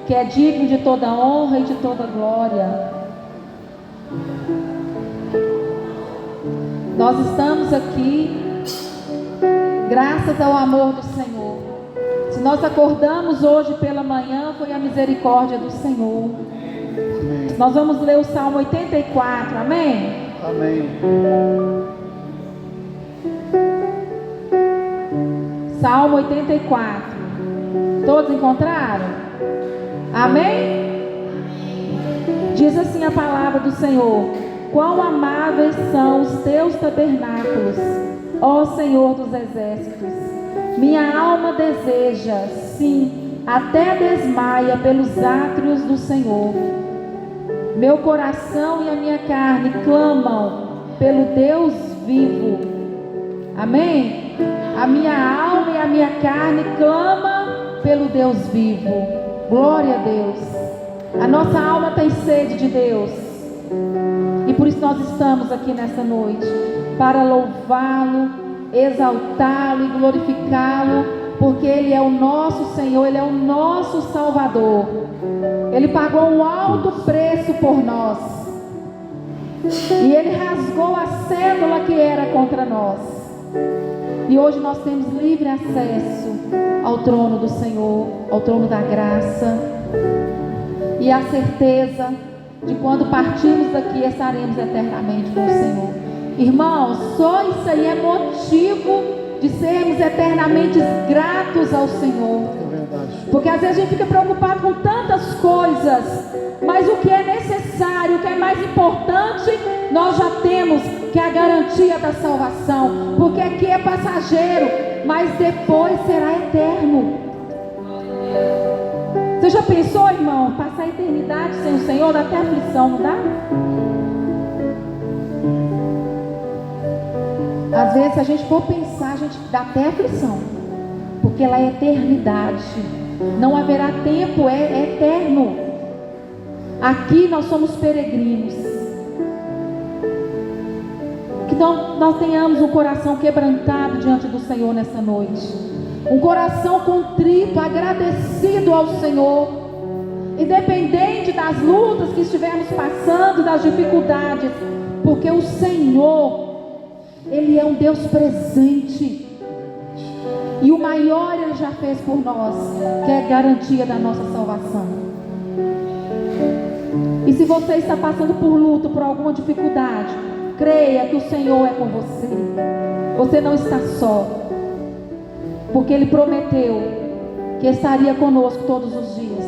que é digno de toda honra e de toda glória. Nós estamos aqui graças ao amor do Senhor. Se nós acordamos hoje pela manhã, foi a misericórdia do Senhor. Amém. Nós vamos ler o Salmo 84, amém? Amém. Salmo 84. Todos encontraram? Amém? Diz assim a palavra do Senhor: quão amáveis são os teus tabernáculos, ó Senhor dos exércitos. Minha alma deseja, sim, até desmaia pelos átrios do Senhor. Meu coração e a minha carne clamam pelo Deus vivo. Amém? A minha alma e a minha carne clamam pelo Deus vivo. Glória a Deus. A nossa alma tem sede de Deus. E por isso nós estamos aqui nessa noite, para louvá-lo, exaltá-lo e glorificá-lo, porque Ele é o nosso Senhor, Ele é o nosso Salvador. Ele pagou um alto preço por nós, e Ele rasgou a cédula que era contra nós, e hoje nós temos livre acesso ao trono do Senhor, ao trono da graça, e a certeza de quando partirmos daqui estaremos eternamente com o Senhor. Irmãos, só isso aí é motivo de sermos eternamente gratos ao Senhor. É verdade. Porque às vezes a gente fica preocupado com tantas coisas, mas o que é necessário, o que é mais importante, nós já temos, que é a garantia da salvação. Porque aqui é passageiro, mas depois será eterno. Você já pensou, irmão, passar a eternidade sem o Senhor? Dá até aflição, não dá? Às vezes, se a gente for pensar, a gente dá até aflição, porque ela é eternidade, não haverá tempo, é eterno. Aqui nós somos peregrinos. Que nós tenhamos um coração quebrantado diante do Senhor nessa noite, um coração contrito, agradecido ao Senhor, independente das lutas que estivermos passando, das dificuldades, porque o Senhor, Ele é um Deus presente, e o maior Ele já fez por nós, que é a garantia da nossa salvação. E se você está passando por luto, por alguma dificuldade, creia que o Senhor é com você. Você não está só, porque Ele prometeu que estaria conosco todos os dias,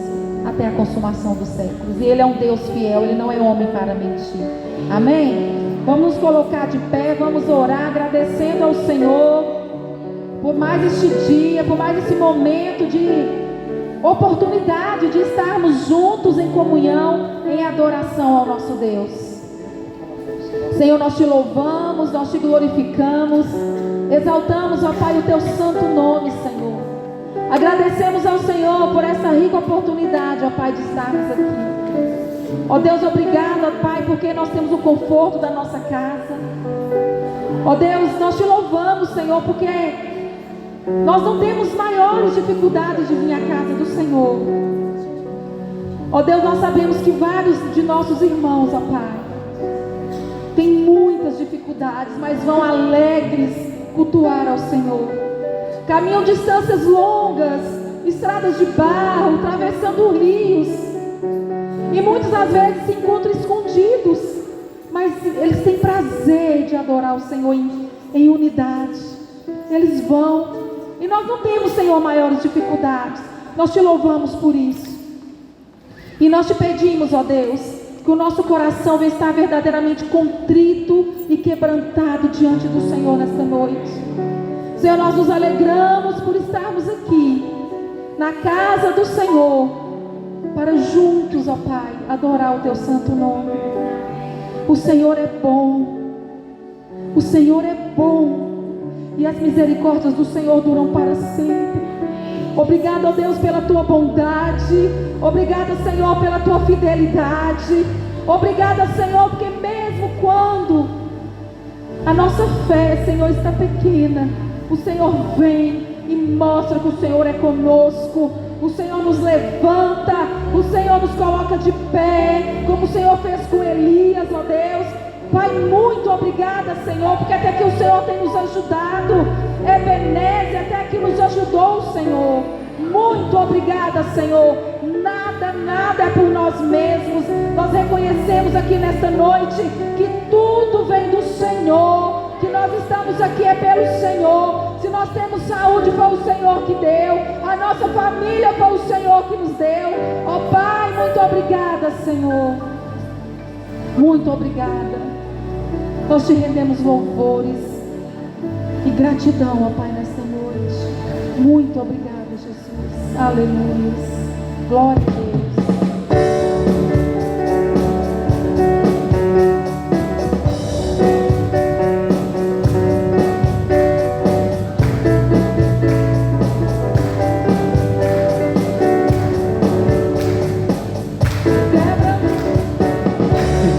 até a consumação dos séculos. E Ele é um Deus fiel, Ele não é homem para mentir. Amém? Vamos nos colocar de pé, vamos orar, agradecendo ao Senhor por mais este dia, por mais esse momento de oportunidade de estarmos juntos em comunhão, em adoração ao nosso Deus. Senhor, nós te louvamos, nós te glorificamos, exaltamos, ó Pai, o teu santo nome, Senhor. Agradecemos ao Senhor por essa rica oportunidade, ó Pai, de estarmos aqui. Ó Deus, obrigado, ó Pai, porque nós temos o conforto da nossa casa. Ó Deus, nós te louvamos, Senhor, porque nós não temos maiores dificuldades de vir à casa do Senhor. Ó Deus, nós sabemos que vários de nossos irmãos, ó Pai, têm muitas dificuldades, mas vão alegres cultuar ao Senhor. Caminham distâncias longas, estradas de barro, atravessando rios, e muitos às vezes se encontram escondidos, mas eles têm prazer de adorar o Senhor em unidade. Eles vão, e nós não temos, Senhor, maiores dificuldades. Nós te louvamos por isso, e nós te pedimos, ó Deus, que o nosso coração venha estar verdadeiramente contrito e quebrantado diante do Senhor nesta noite. Senhor, nós nos alegramos por estarmos aqui na casa do Senhor, para juntos, ó Pai, adorar o teu santo nome. O Senhor é bom, o Senhor é bom, e as misericórdias do Senhor duram para sempre. Obrigado, ó Deus, pela tua bondade. Obrigada, Senhor, pela tua fidelidade. Obrigada, Senhor, porque mesmo quando a nossa fé, Senhor, está pequena, o Senhor vem e mostra que o Senhor é conosco. O Senhor nos levanta, coloca de pé, como o Senhor fez com Elias, ó Deus. Pai, muito obrigada, Senhor, porque até que o Senhor tem nos ajudado. Ebenezer, até que nos ajudou, Senhor. Muito obrigada, Senhor. Nada é por nós mesmos. Nós reconhecemos aqui nesta noite que tudo vem do Senhor, que nós estamos aqui é pelo Senhor. Se nós temos saúde, foi o Senhor que deu. A nossa família foi o Senhor que nos deu. Ó Pai, muito obrigada, Senhor. Muito obrigada. Nós te rendemos louvores e gratidão, ó Pai, nesta noite. Muito obrigada, Jesus. Aleluia. Glória a Deus.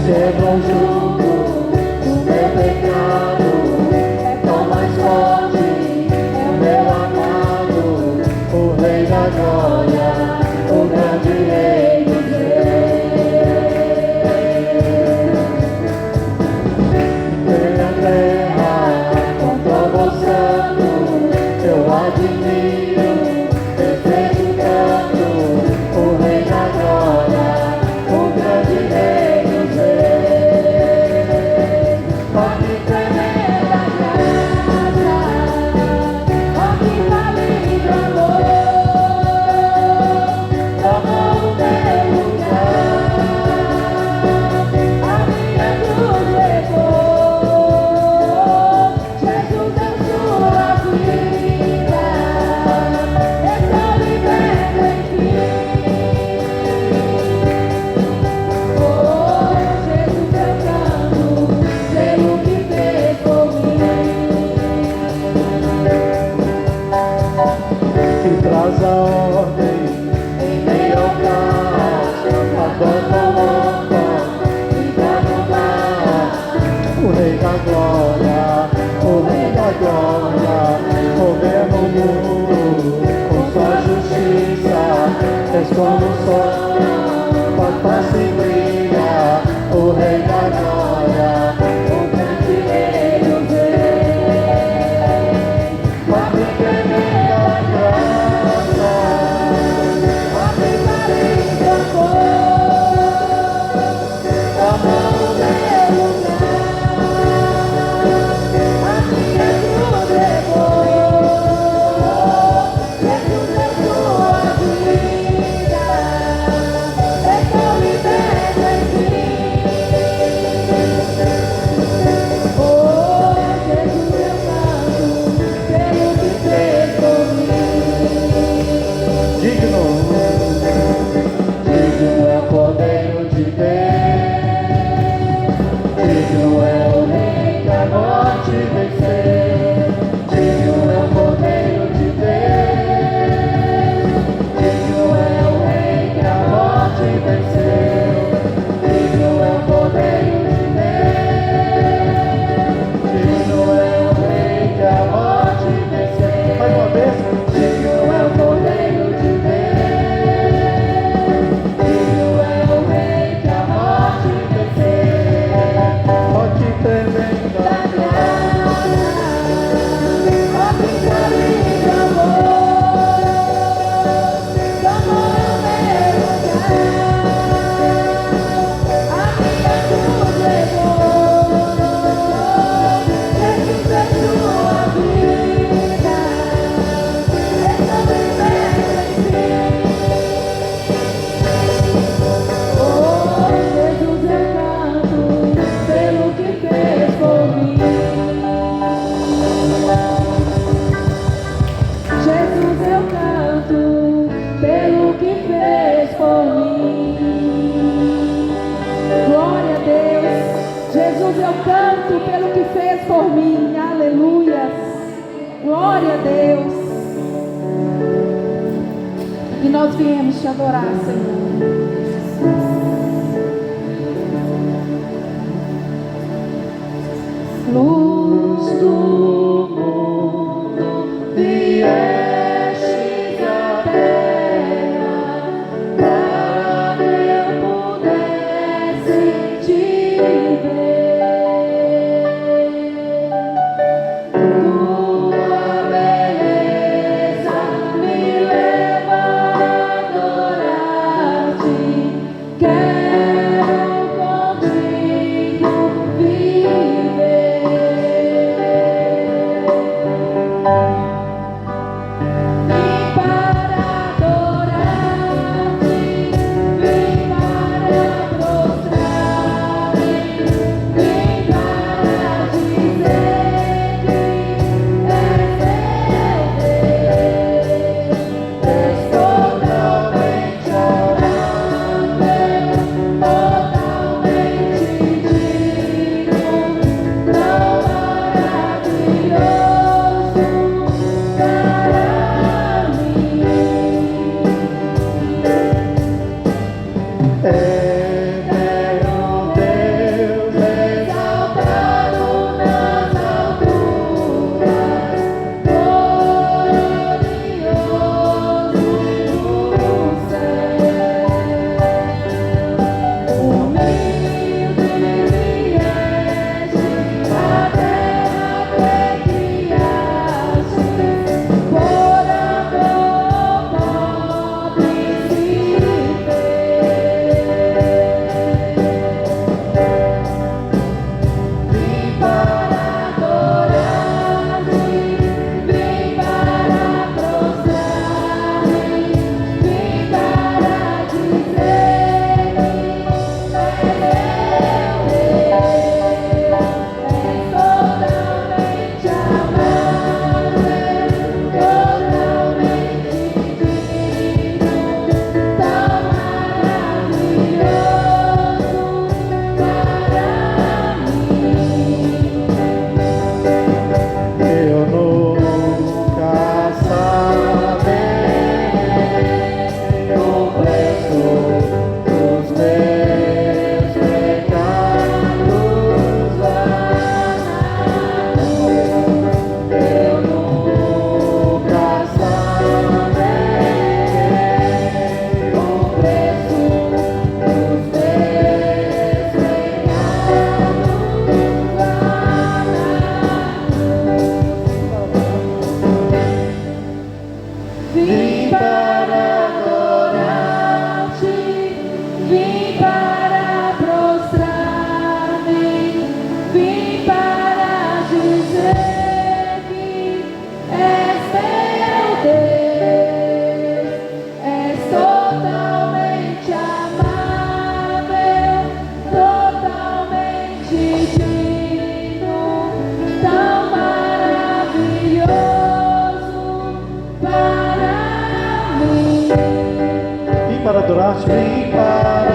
Quebra o jugo do meu pecado, é tão mais forte, é o meu amado, o Rei da glória, o grande Rei dos reis. Pela terra, com trovo santo, eu admiro, perfeito canto, o Rei da glória, o grande Rei. Traz a ordem em meio ao caos, abandona e vai no mar. O Rei da glória, o Rei da glória, governa o mundo com sua justiça. És como o sol, com a face brilha, o Rei da glória, o grande Rei dos reis. Abre tremenda graça, abre maligno amor, toma o meu lugar, a minha cruz levou, Jesus deu sua vida, estou liberto em ti. Oh, Jesus eu canto pelo que fez por mim. Digno é o Cordeiro de Deus, digno é o Rei que a morte venceu. Digno é o Cordeiro de Deus, digno é o Rei que a morte venceu. Digno é o Cordeiro de Deus, digno é o Rei que a morte venceu. Mais uma vez. Digno é o Cordeiro de Deus, digno é o Rei que a morte venceu. Ó que tremenda glória, ó que carinho amor, tomou o meu lugar, a minha cruz levou, Jesus fez sua vida, estou liberto em ti. Oh, Jesus eu canto pelo que fez por mim. Jesus eu canto pelo que fez por mim. Glória a Deus. Jesus eu canto pelo que fez por mim. Aleluia. Glória a Deus. E nós viemos te adorar, Senhor. Luz do mundo, viestes à terra para meu povo. para adorar-te, vim para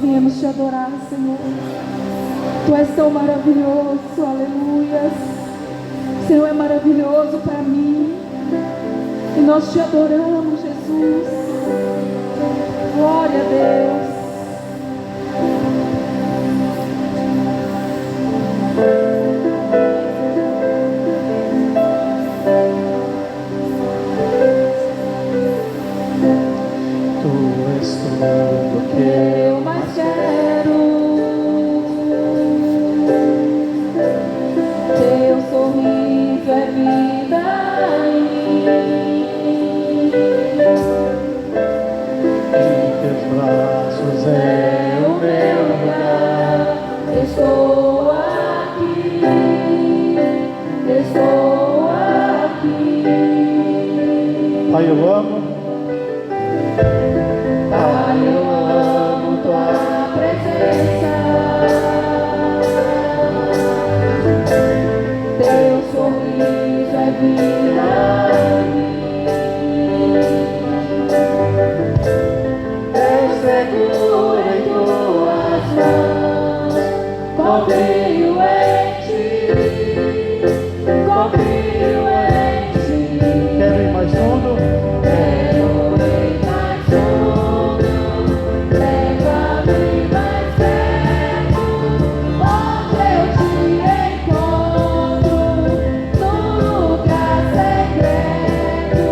viemos te adorar, Senhor. Tu és tão maravilhoso, aleluia. O Senhor é maravilhoso para mim. E nós te adoramos, Jesus. Glória a Deus. Tu és tudo que Eu mais quero. Teu sorriso é vida em mim. em teus braços é o meu lugar. Estou aqui. Estou aqui. Pai, eu amo. Pai, eu amo tua presença. Teu sorriso é vida em mim. Eu seguro em tuas mãos. Confio em ti. Confio em ti. Quero ir mais fundo. Quero ir mais fundo, leva-me mais perto, onde eu te encontro, no lugar secreto,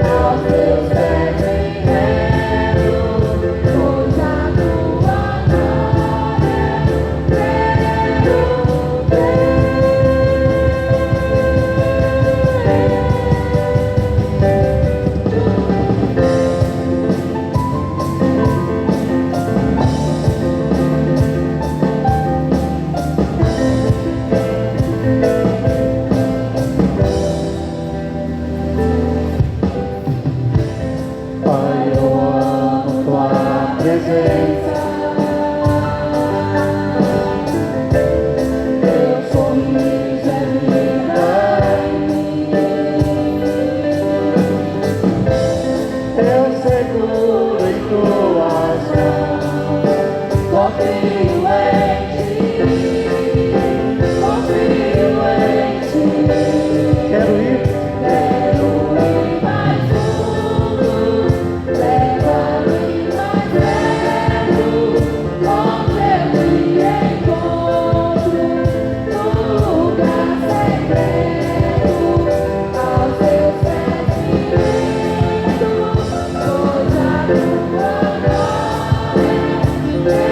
aos teus pés me rendo, pois a tua glória quero ver. Pai, eu amo tua presença. Teu sorriso é vida em mim. Eu seguro em tuas mãos. Confio em ti. Confio em ti. Quero ir. Quero ir mais fundo. Leva-me mais perto, onde eu te encontro, no lugar secreto, aos teus pés me rendo, pois a tua glória quero ver.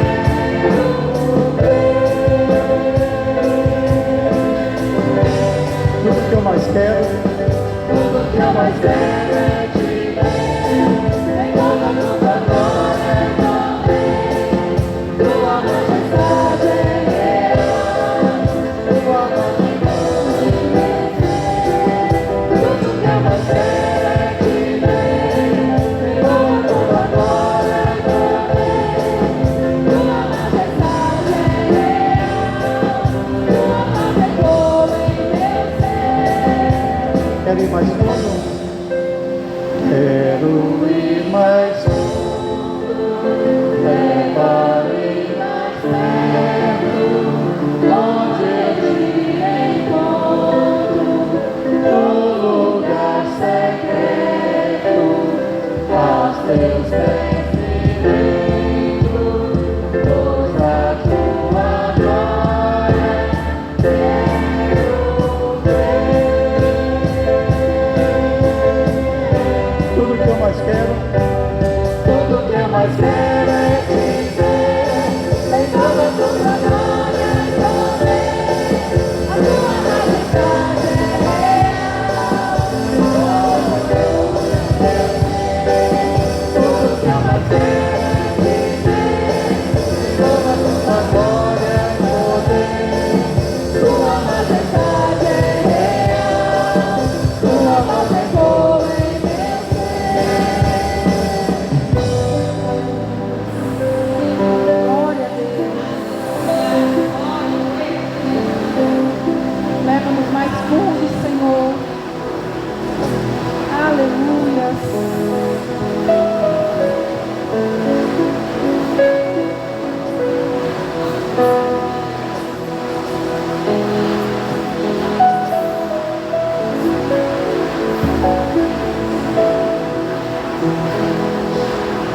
Tudo que eu mais quero. Tudo que eu mais quero é te ver, em toda tua glória também. Tua majestade é real, tua majestade é tudo que eu mais quero é te ver, em toda tua glória também. Tua majestade é real, tua majestade em meu ser. Quero ir mais fundo. Quero ir mais fundo. Leva-me mais perto, onde eu te encontro, no lugar secreto, aos teus pés me rendo, pois a tua glória quero ver. Tudo que eu mais quero. Tudo que eu mais quero é te ver, em toda tua glória também. A tua majestade é real, tua glória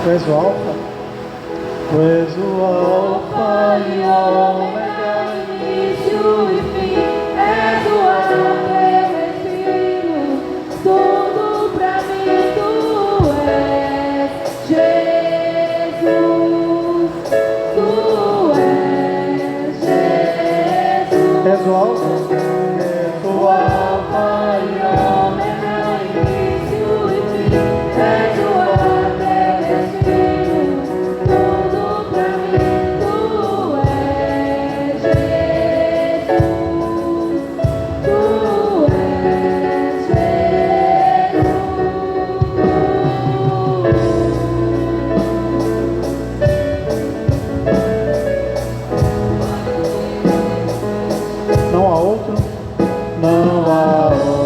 Tu és o Alfa? Tu és o Alfa e o Ômega, início e fim, és o ar que eu respiro, tudo pra mim tu és, Jesus, tu és, Jesus. és o Alfa? És o Alfa e o Ômega, início e fim, és o ar que eu respiro, tudo pra mim tu és, Jesus, tu és, Jesus. Não há outro? Não há outro.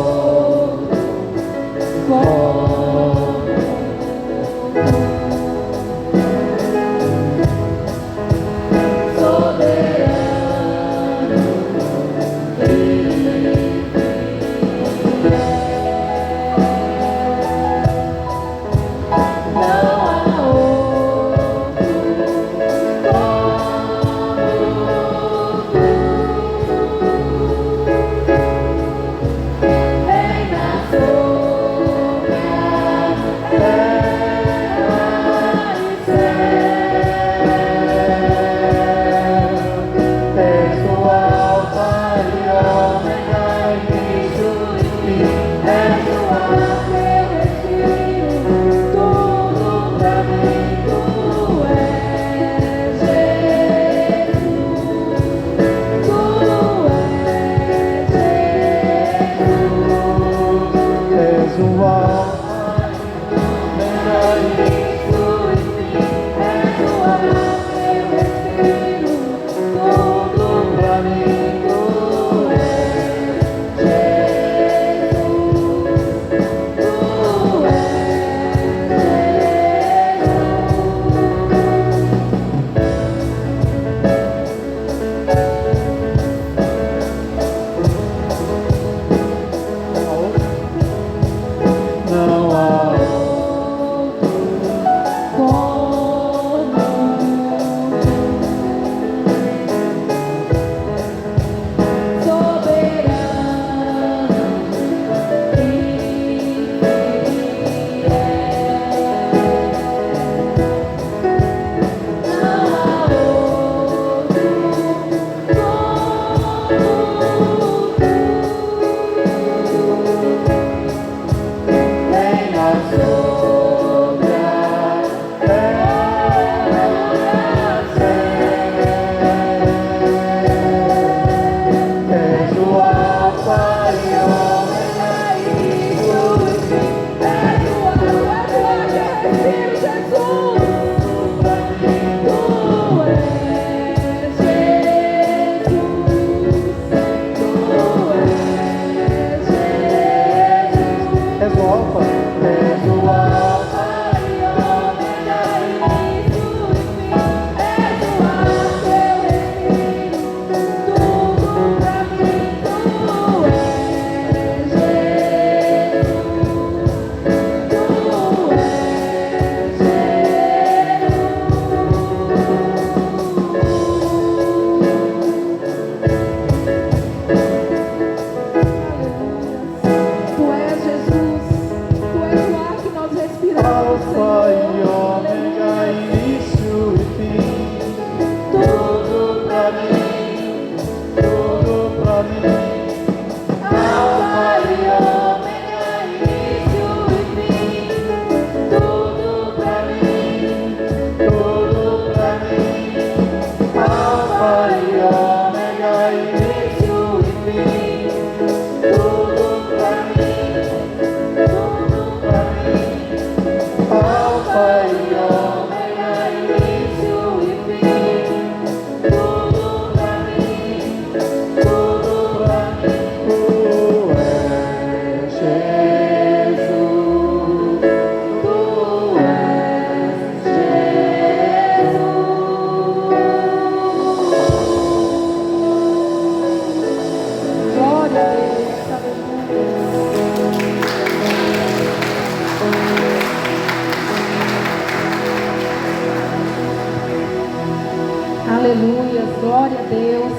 Aleluia, glória a Deus.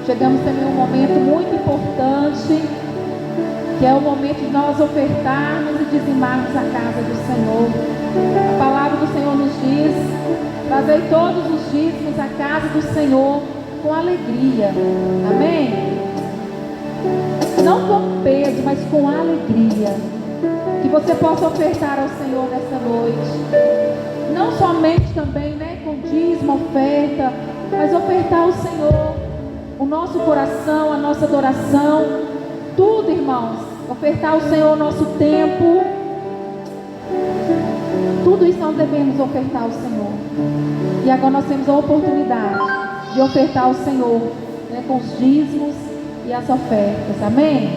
Chegamos também a um momento muito importante, que é o momento de nós ofertarmos e dizimarmos a casa do Senhor. A palavra do Senhor nos diz: trazei todos os dízimos à casa do Senhor com alegria. Amém? Não com peso, mas com alegria. Que você possa ofertar ao Senhor nessa noite. Não somente também, com dízimo, oferta, mas ofertar ao Senhor o nosso coração, a nossa adoração, tudo, irmãos. Ofertar ao Senhor o nosso tempo. Tudo isso nós devemos ofertar ao Senhor. E agora nós temos a oportunidade de ofertar ao Senhor, com os dízimos e as ofertas. Amém?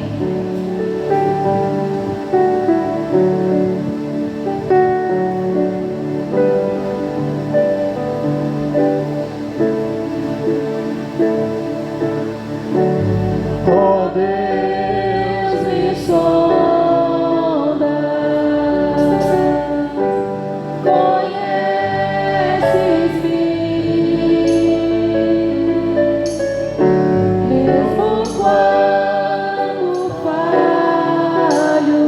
Oh Deus, me sonda, conheces-me, mesmo quando falho,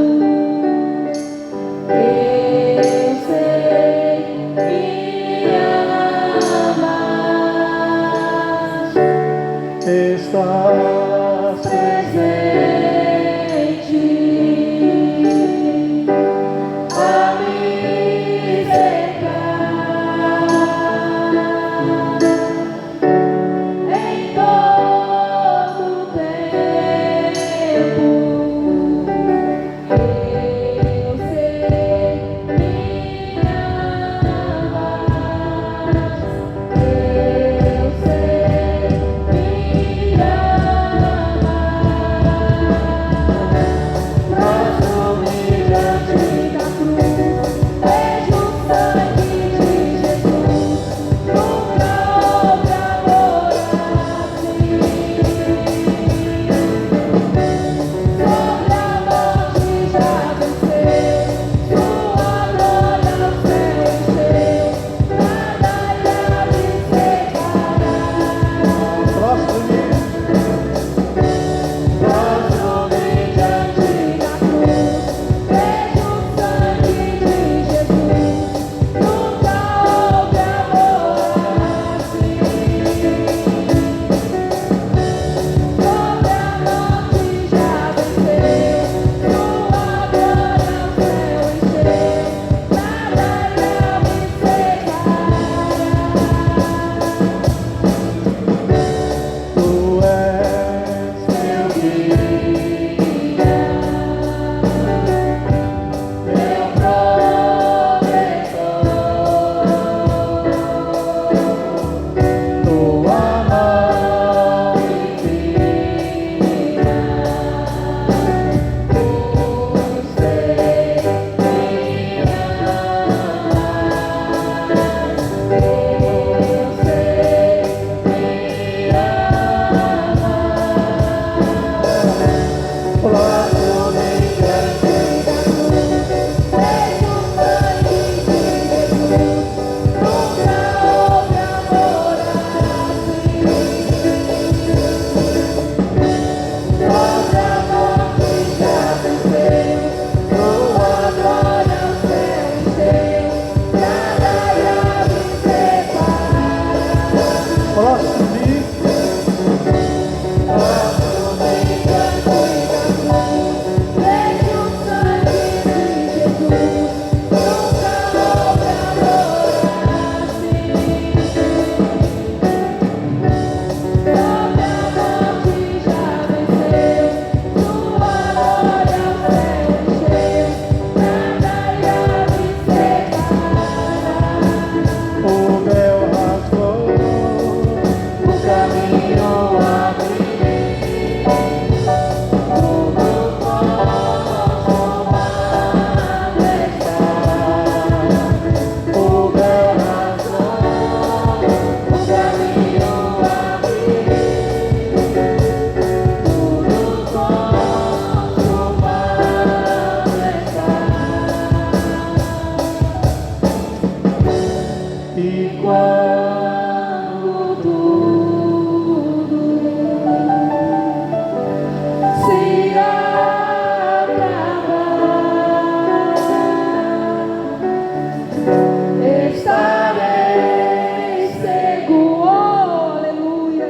eu sei que amas. Estás presente a me cercar em todo tempo. Eu sei que amas. Eu sei que quando estarei seguro. Oh, aleluia.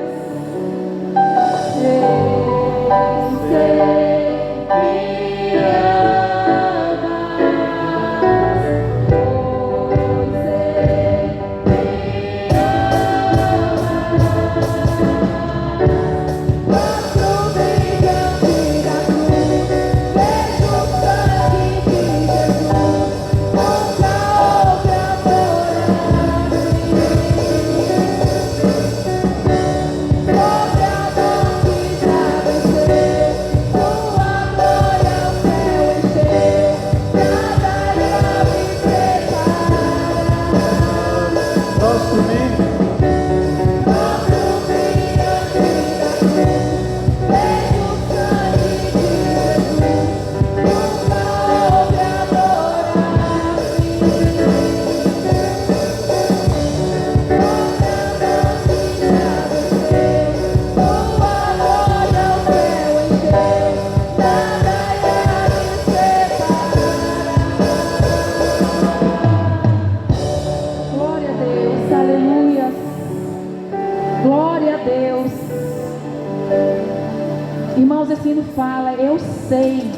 Irmãos, esse hino fala: eu sei,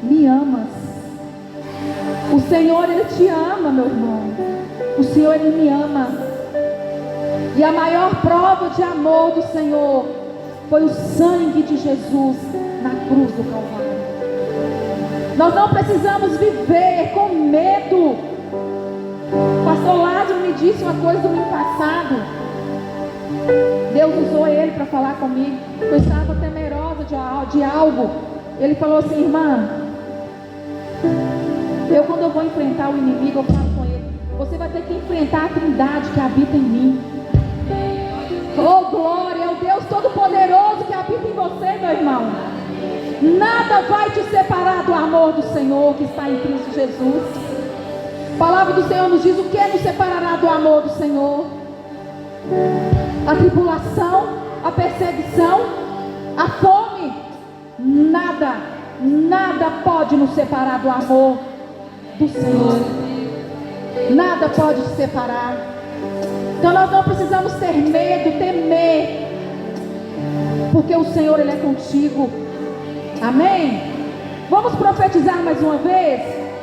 me amas. O Senhor, Ele te ama, meu irmão. O Senhor, Ele me ama. E a maior prova de amor do Senhor foi o sangue de Jesus na cruz do Calvário. Nós não precisamos viver com medo. O pastor Lázaro me disse uma coisa domingo passado. Deus usou ele para falar comigo. Eu estava temerosa de algo. Ele falou assim: irmã, quando eu vou enfrentar o inimigo, eu falo com ele: você vai ter que enfrentar a Trindade que habita em mim. Oh, glória ao Deus Todo-Poderoso que habita em você, meu irmão. Nada vai te separar do amor do Senhor que está em Cristo Jesus. A palavra do Senhor nos diz: o que nos separará do amor do Senhor? A tribulação, a perseguição, a fome. Nada pode nos separar do amor do Senhor. Nada pode te separar. Então nós não precisamos ter medo, temer, porque o Senhor, Ele é contigo. Amém? Vamos profetizar mais uma vez?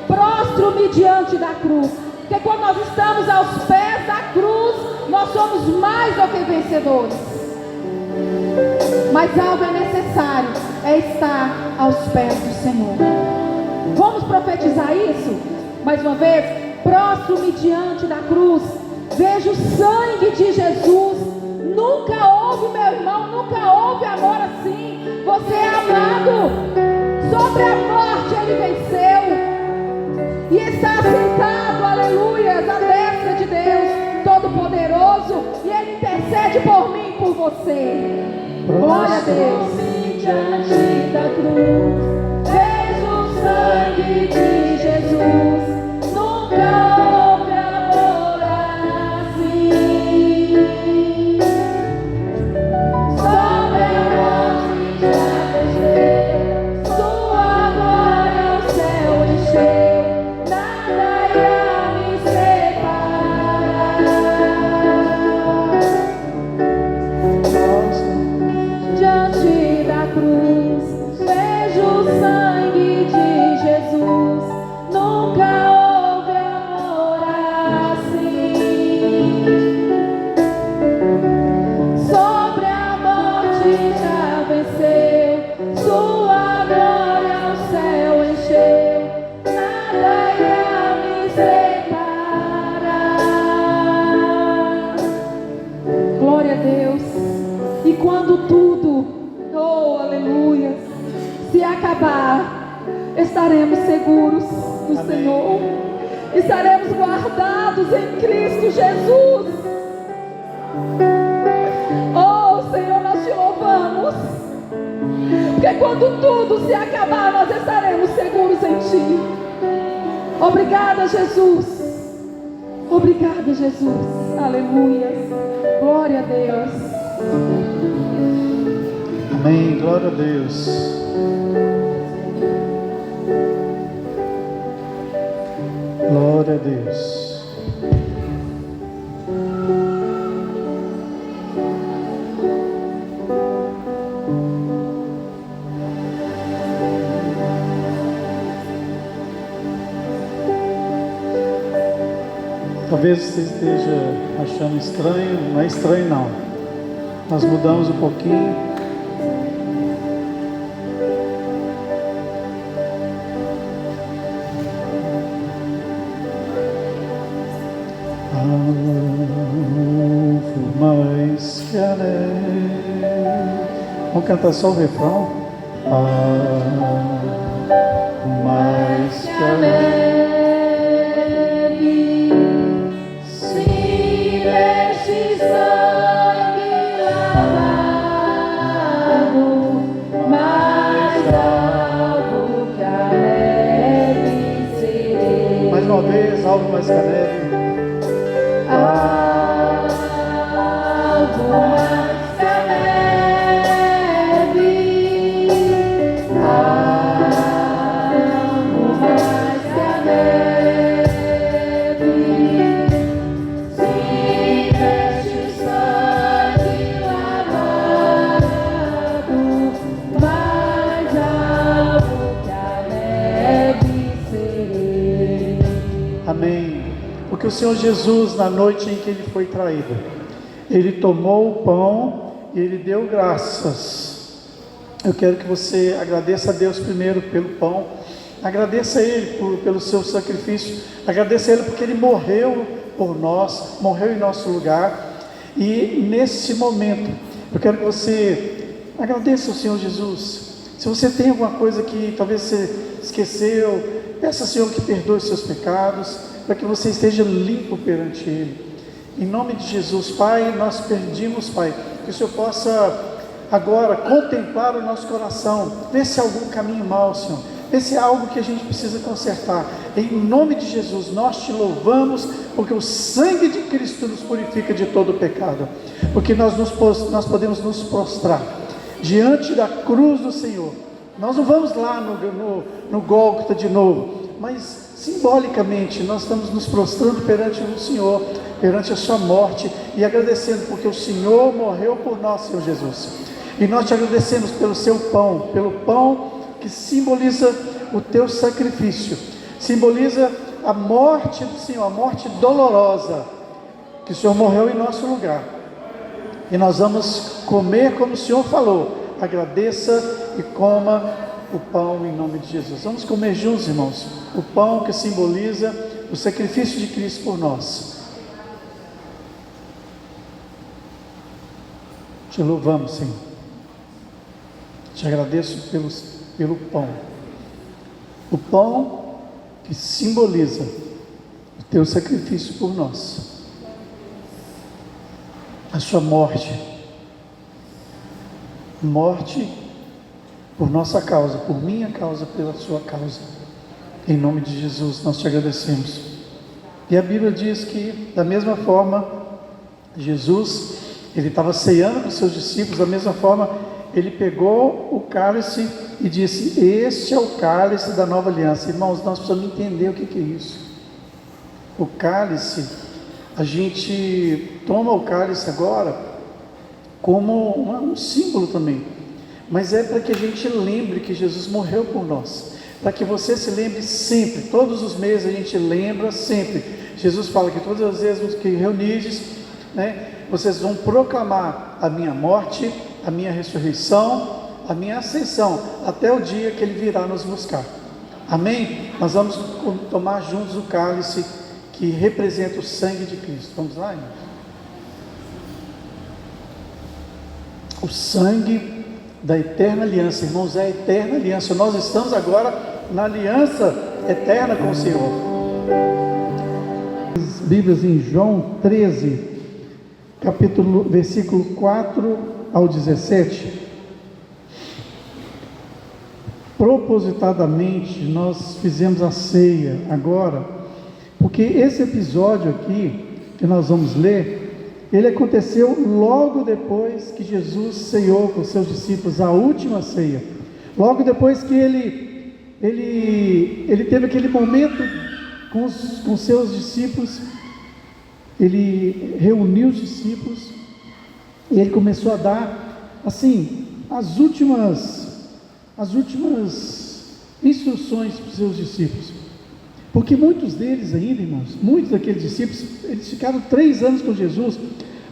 Prostro-me diante da cruz. Porque quando nós estamos aos pés da cruz, nós somos mais do que vencedores. Mas algo é necessário, é estar aos pés do Senhor. Vamos profetizar isso? Mais uma vez, prostro-me diante da cruz. Vejo o sangue de Jesus. Nunca houve, meu irmão, nunca houve amor assim. Você é amado. Sobre a morte Ele venceu. E está sentado, aleluia, à destra de Deus Todo-Poderoso. E Ele intercede por mim e por você. Glória a Deus. Diante da cruz, vejo o sangue de Jesus. Nunca houve amor assim. Sobre a morte já desceu, sua glória ao céu encheu. Nada irá me separar. Diante da cruz, vejo o sangue de Jesus. Nunca houve amor assim. Sobre a morte já venceu, sua glória ao céu encheu. Nada irá me separar. Glória a Deus. E quando tudo, oh aleluia, se acabar, estaremos seguros no Senhor. Estaremos guardados em Cristo Jesus. Oh Senhor, nós te louvamos. Porque quando tudo se acabar, nós estaremos seguros em Ti. Obrigada, Jesus. Obrigada, Jesus. Aleluia. Glória a Deus. Amém. Glória a Deus. Glória a Deus. Talvez você esteja achando estranho, não é estranho não. Nós mudamos um pouquinho. Alvo mais que a neve. Vamos cantar só o refrão. Mais que a neve. Uma vez, algo mais que a neve. Algo mais que a neve. Algo mais que a neve. Se veste o sangue lavado, mais algo que a neve serei. Amém. Porque o Senhor Jesus, na noite em que Ele foi traído, Ele tomou o pão e Ele deu graças. Eu quero que você agradeça a Deus primeiro pelo pão, agradeça a Ele pelo seu sacrifício, agradeça a Ele porque Ele morreu por nós, morreu em nosso lugar. E nesse momento, eu quero que você agradeça ao Senhor Jesus. Se você tem alguma coisa que talvez você esqueceu, peça ao Senhor que perdoe os seus pecados, para que você esteja limpo perante Ele. Em nome de Jesus, Pai, nós pedimos, Pai, que o Senhor possa agora contemplar o nosso coração, ver se há algum caminho mau, Senhor, ver se há algo que a gente precisa consertar. Em nome de Jesus, nós te louvamos, porque o sangue de Cristo nos purifica de todo o pecado, porque nós podemos nos prostrar diante da cruz do Senhor. Nós não vamos lá no Gólgota de novo, mas simbolicamente nós estamos nos prostrando perante o Senhor, perante a sua morte, e agradecendo porque o Senhor morreu por nós, Senhor Jesus. E nós te agradecemos pelo seu pão, pelo pão que simboliza o teu sacrifício, simboliza a morte do Senhor, a morte dolorosa, que o Senhor morreu em nosso lugar. E nós vamos comer como o Senhor falou. Agradeça e coma o pão em nome de Jesus. Vamos comer juntos, irmãos, o pão que simboliza o sacrifício de Cristo por nós. Te louvamos, Senhor. Te agradeço pelo pão. O pão que simboliza o teu sacrifício por nós. A sua morte por nossa causa, por minha causa, pela sua causa. Em nome de Jesus nós te agradecemos. E a Bíblia diz que da mesma forma Jesus, ele estava ceando com os seus discípulos, da mesma forma ele pegou o cálice e disse: este é o cálice da nova aliança. Irmãos, nós precisamos entender o que é isso. O cálice, a gente toma o cálice agora como um símbolo também, mas é para que a gente lembre que Jesus morreu por nós, para que você se lembre sempre, todos os meses a gente lembra sempre. Jesus fala que todas as vezes que reunides, vocês vão proclamar a minha morte, a minha ressurreição, a minha ascensão, até o dia que Ele virá nos buscar. Amém? Nós vamos tomar juntos o cálice que representa o sangue de Cristo. Vamos lá, irmãos? O sangue da eterna aliança, irmãos, é a eterna aliança. Nós estamos agora na aliança eterna com o Senhor. As Bíblias em João 13, versículo 4 ao 17. Propositadamente nós fizemos a ceia agora, porque esse episódio aqui que nós vamos ler, ele aconteceu logo depois que Jesus ceiou com seus discípulos a última ceia. Logo depois que ele teve aquele momento com seus discípulos, ele reuniu os discípulos e ele começou a dar, assim, as últimas instruções para os seus discípulos. Porque muitos deles ainda, irmãos, muitos daqueles discípulos, eles ficaram 3 anos com Jesus,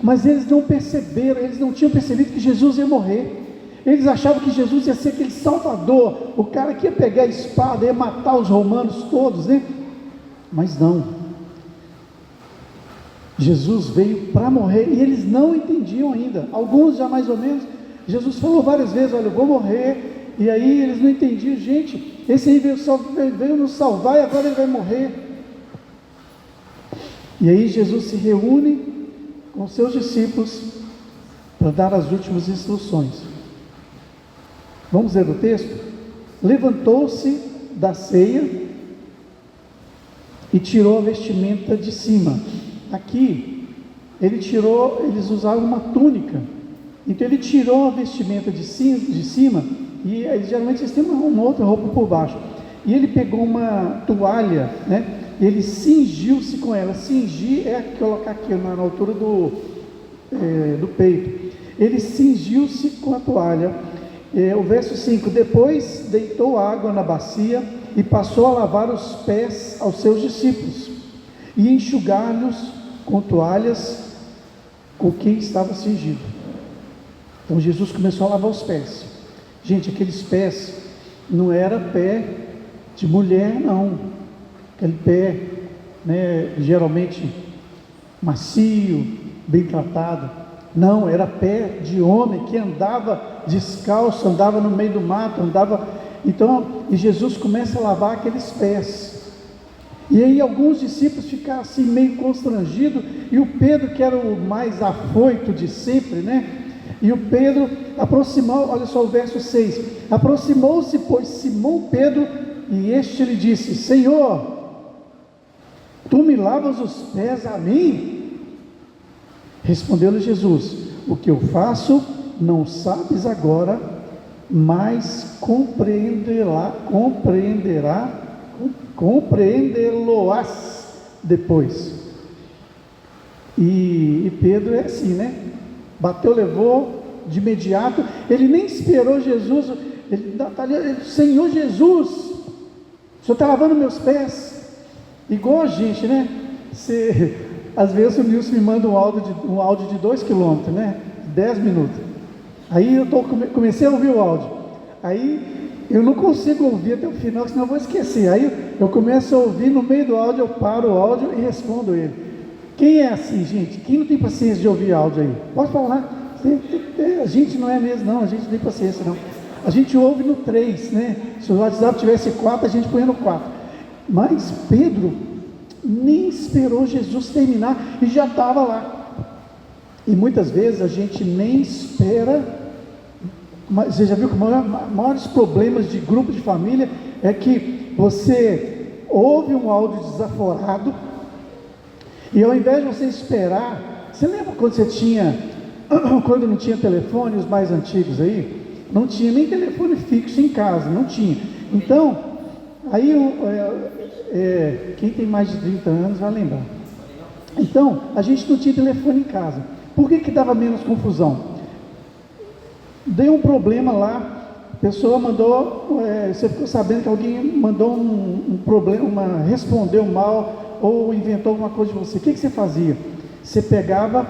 mas eles não perceberam, eles não tinham percebido que Jesus ia morrer. Eles achavam que Jesus ia ser aquele salvador, o cara que ia pegar a espada, ia matar os romanos todos, né? Mas não. Jesus veio para morrer e eles não entendiam ainda. Alguns já mais ou menos. Jesus falou várias vezes: olha, eu vou morrer. E aí eles não entendiam. Gente, esse aí veio nos salvar e agora ele vai morrer. E aí Jesus se reúne com seus discípulos para dar as últimas instruções. Vamos ler o texto? Levantou-se da ceia e tirou a vestimenta de cima. Aqui, eles usavam uma túnica. Então ele tirou a vestimenta de cima e geralmente eles têm uma outra roupa por baixo. E ele pegou uma toalha, né? E ele cingiu-se com ela. Cingir é colocar aqui na altura do peito. Ele cingiu-se com a toalha. O verso 5: depois deitou água na bacia e passou a lavar os pés aos seus discípulos e enxugar-lhes com toalhas com quem estava cingido. Então Jesus começou a lavar os pés. Gente, aqueles pés não era pé de mulher, não. Aquele pé, né, geralmente macio, bem tratado. Não, era pé de homem que andava descalço, andava no meio do mato, Então, e Jesus começa a lavar aqueles pés. E aí alguns discípulos ficaram assim meio constrangidos, e o Pedro, que era o mais afoito de sempre, né? E o Pedro aproximou, olha só o verso 6: aproximou-se, pois, Simão Pedro, e este lhe disse: Senhor, tu me lavas os pés a mim? Respondeu-lhe Jesus: o que eu faço não sabes agora, mas compreendê-lo-ás depois. E Pedro é assim, né? Bateu, levou de imediato. Ele nem esperou Jesus. Ele Senhor Jesus, o Senhor está lavando meus pés. Igual a gente, né? Às vezes o Nilson me manda um áudio de 2 km, né? 10 minutos. Aí eu comecei a ouvir o áudio. Aí eu não consigo ouvir até o final, senão eu vou esquecer. Aí eu começo a ouvir, no meio do áudio eu paro o áudio e respondo ele. Quem é assim, gente? Quem não tem paciência de ouvir áudio aí? Pode falar. A gente não é mesmo, não. A gente não tem paciência, não. A gente ouve no 3, né? Se o WhatsApp tivesse 4, a gente põe no 4. Mas Pedro nem esperou Jesus terminar e já estava lá. E muitas vezes a gente nem espera. Mas você já viu que os maiores problemas de grupo de família é que você ouve um áudio desaforado e ao invés de você esperar, você lembra quando não tinha telefone, os mais antigos aí, não tinha nem telefone fixo em casa, não tinha. Então, aí quem tem mais de 30 anos vai lembrar. Então, a gente não tinha telefone em casa. Por que dava menos confusão? Deu um problema lá, a pessoa mandou, você ficou sabendo que alguém mandou um problema, respondeu mal, ou inventou alguma coisa de você. O que você fazia? Você pegava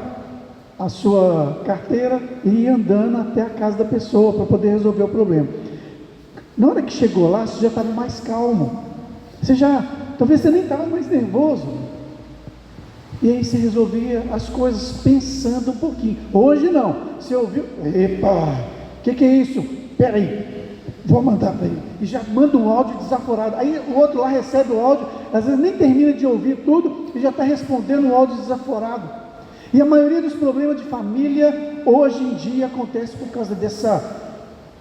a sua carteira e ia andando até a casa da pessoa para poder resolver o problema. Na hora que chegou lá, você já estava mais calmo. Talvez você nem estava mais nervoso. E aí você resolvia as coisas pensando um pouquinho. Hoje não. Você ouviu? Epa, o que é isso? Peraí, vou mandar para ele. E já manda um áudio desaforado. Aí o outro lá recebe o áudio, às vezes nem termina de ouvir tudo e já está respondendo um áudio desaforado. E a maioria dos problemas de família hoje em dia acontece por causa dessa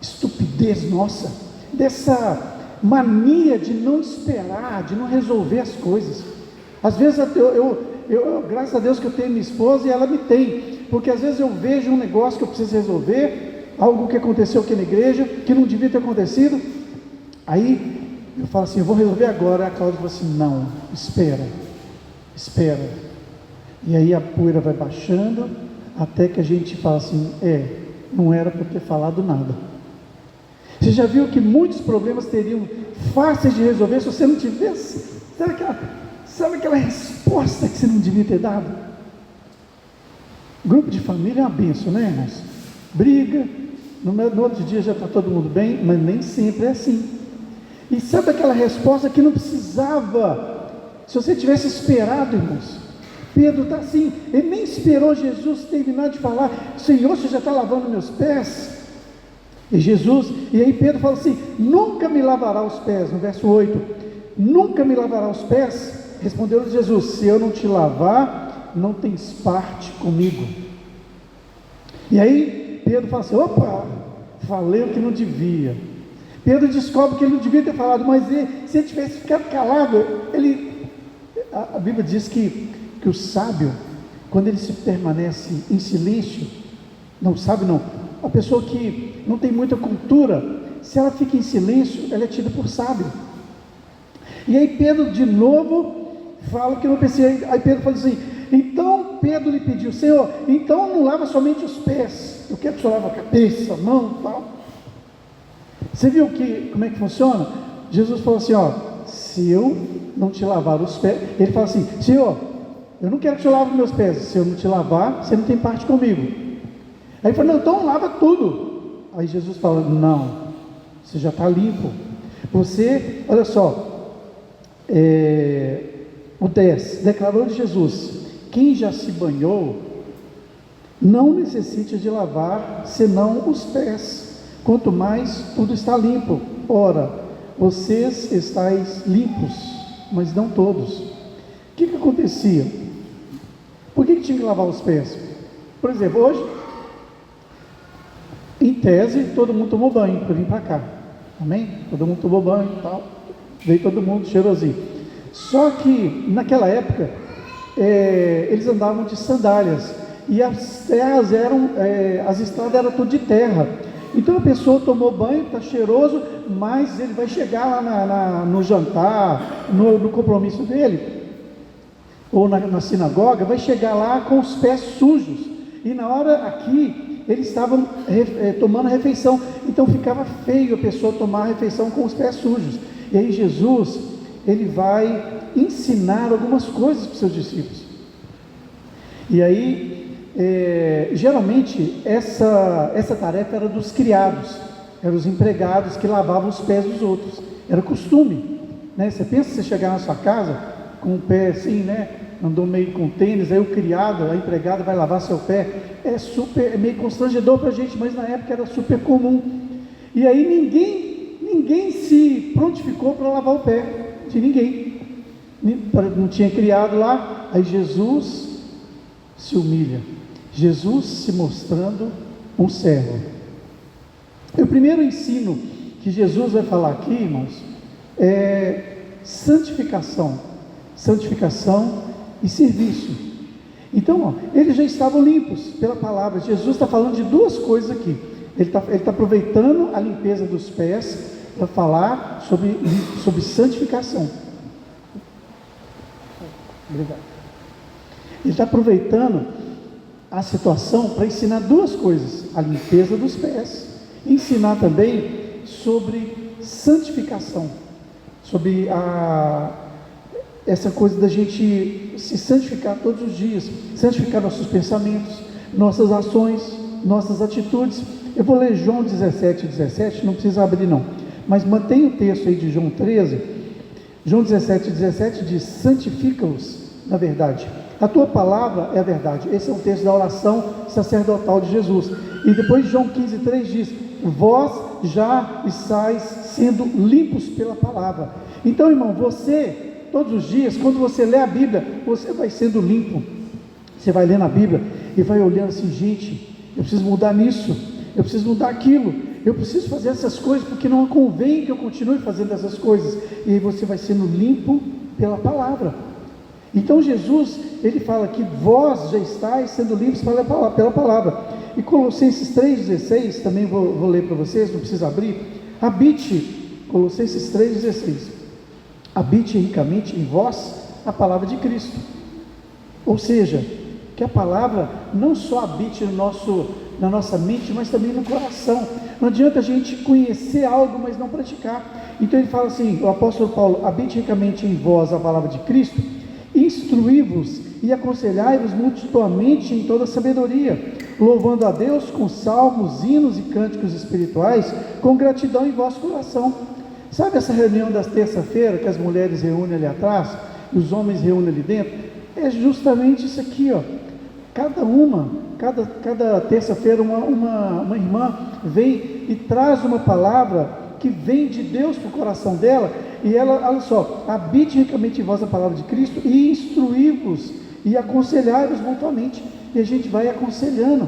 estupidez nossa, dessa mania de não esperar, de não resolver as coisas. Às vezes eu graças a Deus que eu tenho minha esposa e ela me tem, porque às vezes eu vejo um negócio que eu preciso resolver, algo que aconteceu aqui na igreja, que não devia ter acontecido, aí eu falo assim, eu vou resolver agora. A Cláudia falou assim, não, espera. E aí a poeira vai baixando, até que a gente fala assim, não era para ter falado nada. Você já viu que muitos problemas teriam fáceis de resolver se você não tivesse, sabe aquela resposta que você não devia ter dado? Grupo de família é uma bênção, né, irmãos? Briga, no outro dia já está todo mundo bem, mas nem sempre é assim. E sabe aquela resposta que não precisava, se você tivesse esperado, irmãos? Pedro está assim, ele nem esperou Jesus terminar de falar, Senhor, você já está lavando meus pés? E aí Pedro fala assim, nunca me lavará os pés, no verso 8, nunca me lavará os pés? Respondeu Jesus, se eu não te lavar, não tens parte comigo. E aí Pedro fala assim, opa, falei o que não devia. Pedro descobre que ele não devia ter falado, mas se ele tivesse ficado calado, a Bíblia diz que o sábio, quando ele se permanece em silêncio, a pessoa que não tem muita cultura, se ela fica em silêncio, ela é tida por sábio. E aí Pedro de novo fala que não pensei, aí Pedro fala assim, então Pedro lhe pediu, Senhor, então não lava somente os pés, eu quero que o Senhor lave a cabeça, a mão, tal. Você viu como é que funciona? Jesus falou assim, se eu não te lavar os pés, ele fala assim, Senhor, eu não quero que o Senhor lave meus pés, se eu não te lavar, você não tem parte comigo. Aí ele falou, não, então lava tudo. Aí Jesus fala, não, você já está limpo. Você, olha só, o 10, declarou de Jesus, quem já se banhou, não necessita de lavar, senão os pés, quanto mais tudo está limpo. Ora, vocês estáis limpos, mas não todos. O que acontecia? Por que tinha que lavar os pés? Por exemplo, hoje, em tese, todo mundo tomou banho para vir para cá, amém? Todo mundo tomou banho e tal, veio todo mundo cheirosinho. Só que naquela época, eles andavam de sandálias, e as terras as estradas eram tudo de terra. Então a pessoa tomou banho, está cheiroso, mas ele vai chegar lá no jantar, no compromisso dele, ou na sinagoga, vai chegar lá com os pés sujos. E na hora aqui, eles estavam tomando a refeição, então ficava feio a pessoa tomar a refeição com os pés sujos. E aí Jesus, ele vai ensinar algumas coisas para os seus discípulos. E aí, geralmente, essa tarefa era dos criados, eram os empregados que lavavam os pés dos outros, era costume, né? Você pensa que você chegar na sua casa com o pé assim, né? Andou meio com tênis, aí o criado, a empregada vai lavar seu pé, é meio constrangedor para a gente, mas na época era super comum. E aí ninguém se prontificou para lavar o pé de ninguém, não tinha criado lá. Aí Jesus se humilha, Jesus se mostrando um servo. E o primeiro ensino que Jesus vai falar aqui, irmãos, é santificação e serviço. Então, eles já estavam limpos pela palavra. Jesus está falando de duas coisas aqui. Ele está aproveitando a limpeza dos pés para falar sobre santificação. Obrigado. Ele está aproveitando a situação para ensinar duas coisas: a limpeza dos pés, e ensinar também sobre santificação, sobre essa coisa da gente se santificar todos os dias, santificar nossos pensamentos, nossas ações, nossas atitudes. Eu vou ler João 17:17, não precisa abrir não, mas mantenha o texto aí de João 13. João 17:17 diz: santifica-os na verdade, a tua palavra é a verdade. Esse é o texto da oração sacerdotal de Jesus. E depois João 15:3 diz: vós já estáis sendo limpos pela palavra. Então, irmão, você todos os dias, quando você lê a Bíblia, você vai sendo limpo. Você vai lendo a Bíblia e vai olhando assim: gente, eu preciso mudar nisso, eu preciso mudar aquilo, eu preciso fazer essas coisas, porque não convém que eu continue fazendo essas coisas. E aí você vai sendo limpo pela palavra. Então Jesus, ele fala que vós já estáis sendo limpos pela palavra. E Colossenses 3,16, também vou ler para vocês, não precisa abrir. Habite, Colossenses 3,16, habite ricamente em vós a palavra de Cristo. Ou seja, que a palavra não só habite na nossa mente, mas também no coração. Não adianta a gente conhecer algo, mas não praticar. Então ele fala assim, o apóstolo Paulo: habite ricamente em vós a palavra de Cristo, instruí-vos e aconselhai-vos mutuamente em toda sabedoria, louvando a Deus com salmos, hinos e cânticos espirituais, com gratidão em vosso coração. Sabe essa reunião das terça-feira, que as mulheres reúnem ali atrás, e os homens reúnem ali dentro? É justamente isso aqui, ó. Cada terça-feira uma irmã vem e traz uma palavra que vem de Deus para o coração dela, e ela, olha só: habite ricamente em vós a palavra de Cristo e instruí-vos e aconselhai-vos mutuamente. E a gente vai aconselhando,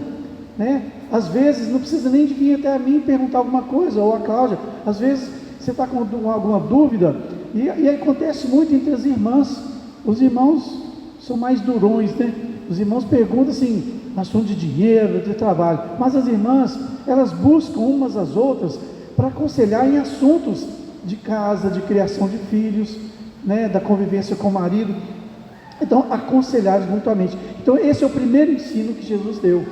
né? Às vezes não precisa nem de vir até a mim perguntar alguma coisa, ou a Cláudia. Às vezes você está com alguma dúvida, e acontece muito entre as irmãs. Os irmãos são mais durões, né? Os irmãos perguntam assim, assunto de dinheiro, de trabalho, mas as irmãs, elas buscam umas às outras para aconselhar em assuntos de casa, de criação de filhos, né? Da convivência com o marido. Então, aconselhar mutuamente. Então, esse é o primeiro ensino que Jesus deu,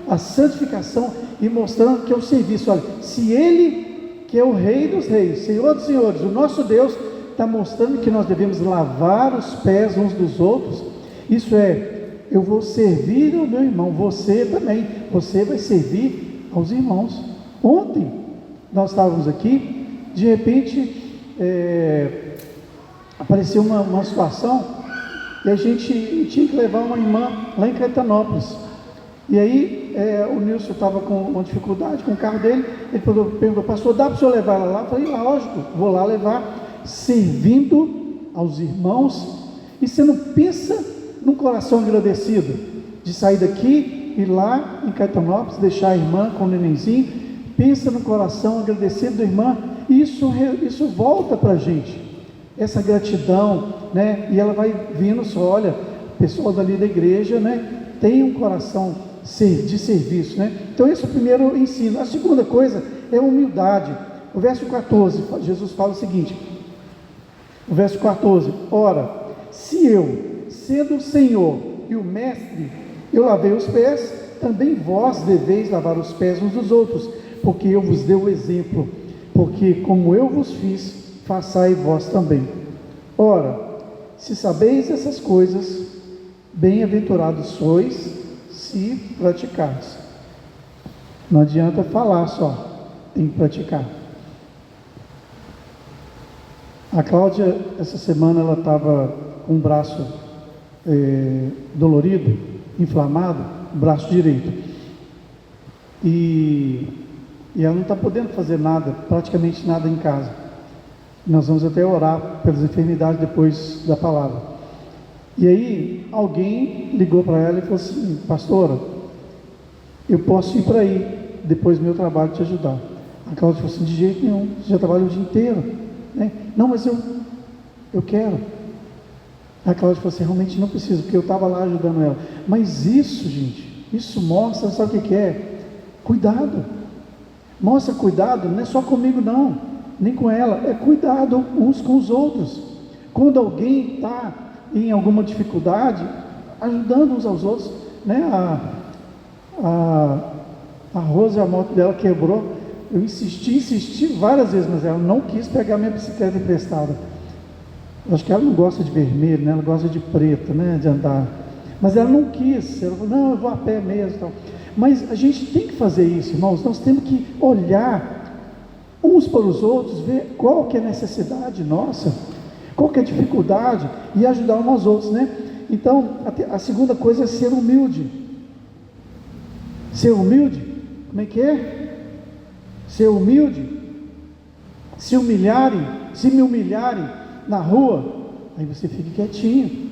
a santificação, e mostrando que é o serviço. Olha, se Ele, que é o Rei dos Reis, Senhor dos Senhores, o nosso Deus, está mostrando que nós devemos lavar os pés uns dos outros, isso é, eu vou servir ao meu irmão, você também, você vai servir aos irmãos. Ontem, nós estávamos aqui, de repente, apareceu uma situação, e a gente tinha que levar uma irmã lá em Caetanópolis. E aí o Nilson estava com uma dificuldade com o carro dele. Ele perguntou: pastor, dá para o senhor levar ela lá? Eu falei: lógico, vou lá levar, servindo aos irmãos. E você não pensa num coração agradecido de sair daqui, ir lá em Caetanópolis, deixar a irmã com o nenenzinho? Pensa no coração agradecido da irmã, e isso volta para a gente, essa gratidão, né? E ela vai vindo só: olha, o pessoal dali da igreja, né, tem um coração de serviço, né? Então esse é o primeiro ensino. A segunda coisa é a humildade. O verso 14, Jesus fala o seguinte, o verso 14: ora, se eu, sendo o Senhor e o Mestre, eu lavei os pés, também vós deveis lavar os pés uns dos outros, porque eu vos dei o exemplo, porque como eu vos fiz, façai vós também. Ora, se sabeis essas coisas, bem-aventurados sois, se praticardes. Não adianta falar só, tem que praticar. A Cláudia, essa semana, ela estava com o braço dolorido, inflamado, o braço direito, e ela não está podendo fazer nada, praticamente nada em casa. Nós vamos até orar pelas enfermidades depois da palavra. E aí alguém ligou para ela e falou assim: pastora, eu posso ir para aí depois do meu trabalho te ajudar? A Cláudia falou assim: de jeito nenhum, você já trabalha o dia inteiro, né? Não, mas eu quero. A Cláudia falou assim: realmente não preciso, porque eu estava lá ajudando ela. Mas isso, gente, isso mostra, sabe o que é? Cuidado. Mostra cuidado, não é só comigo não, nem com ela, é cuidado uns com os outros. Quando alguém está em alguma dificuldade, ajudando uns aos outros, né? A Rosa, a moto dela quebrou, eu insisti várias vezes, mas ela não quis pegar minha bicicleta emprestada. Acho que ela não gosta de vermelho, né? Ela gosta de preto, né? De andar, mas ela não quis. Ela falou: não, eu vou a pé mesmo, tal. Mas a gente tem que fazer isso, irmãos. Nós temos que olhar uns para os outros, ver qual que é a necessidade nossa, qual que é a dificuldade, e ajudar uns aos outros, né? Então, a segunda coisa é ser humilde. Ser humilde, como é que é? Ser humilde. Se me humilharem na rua, aí você fica quietinho.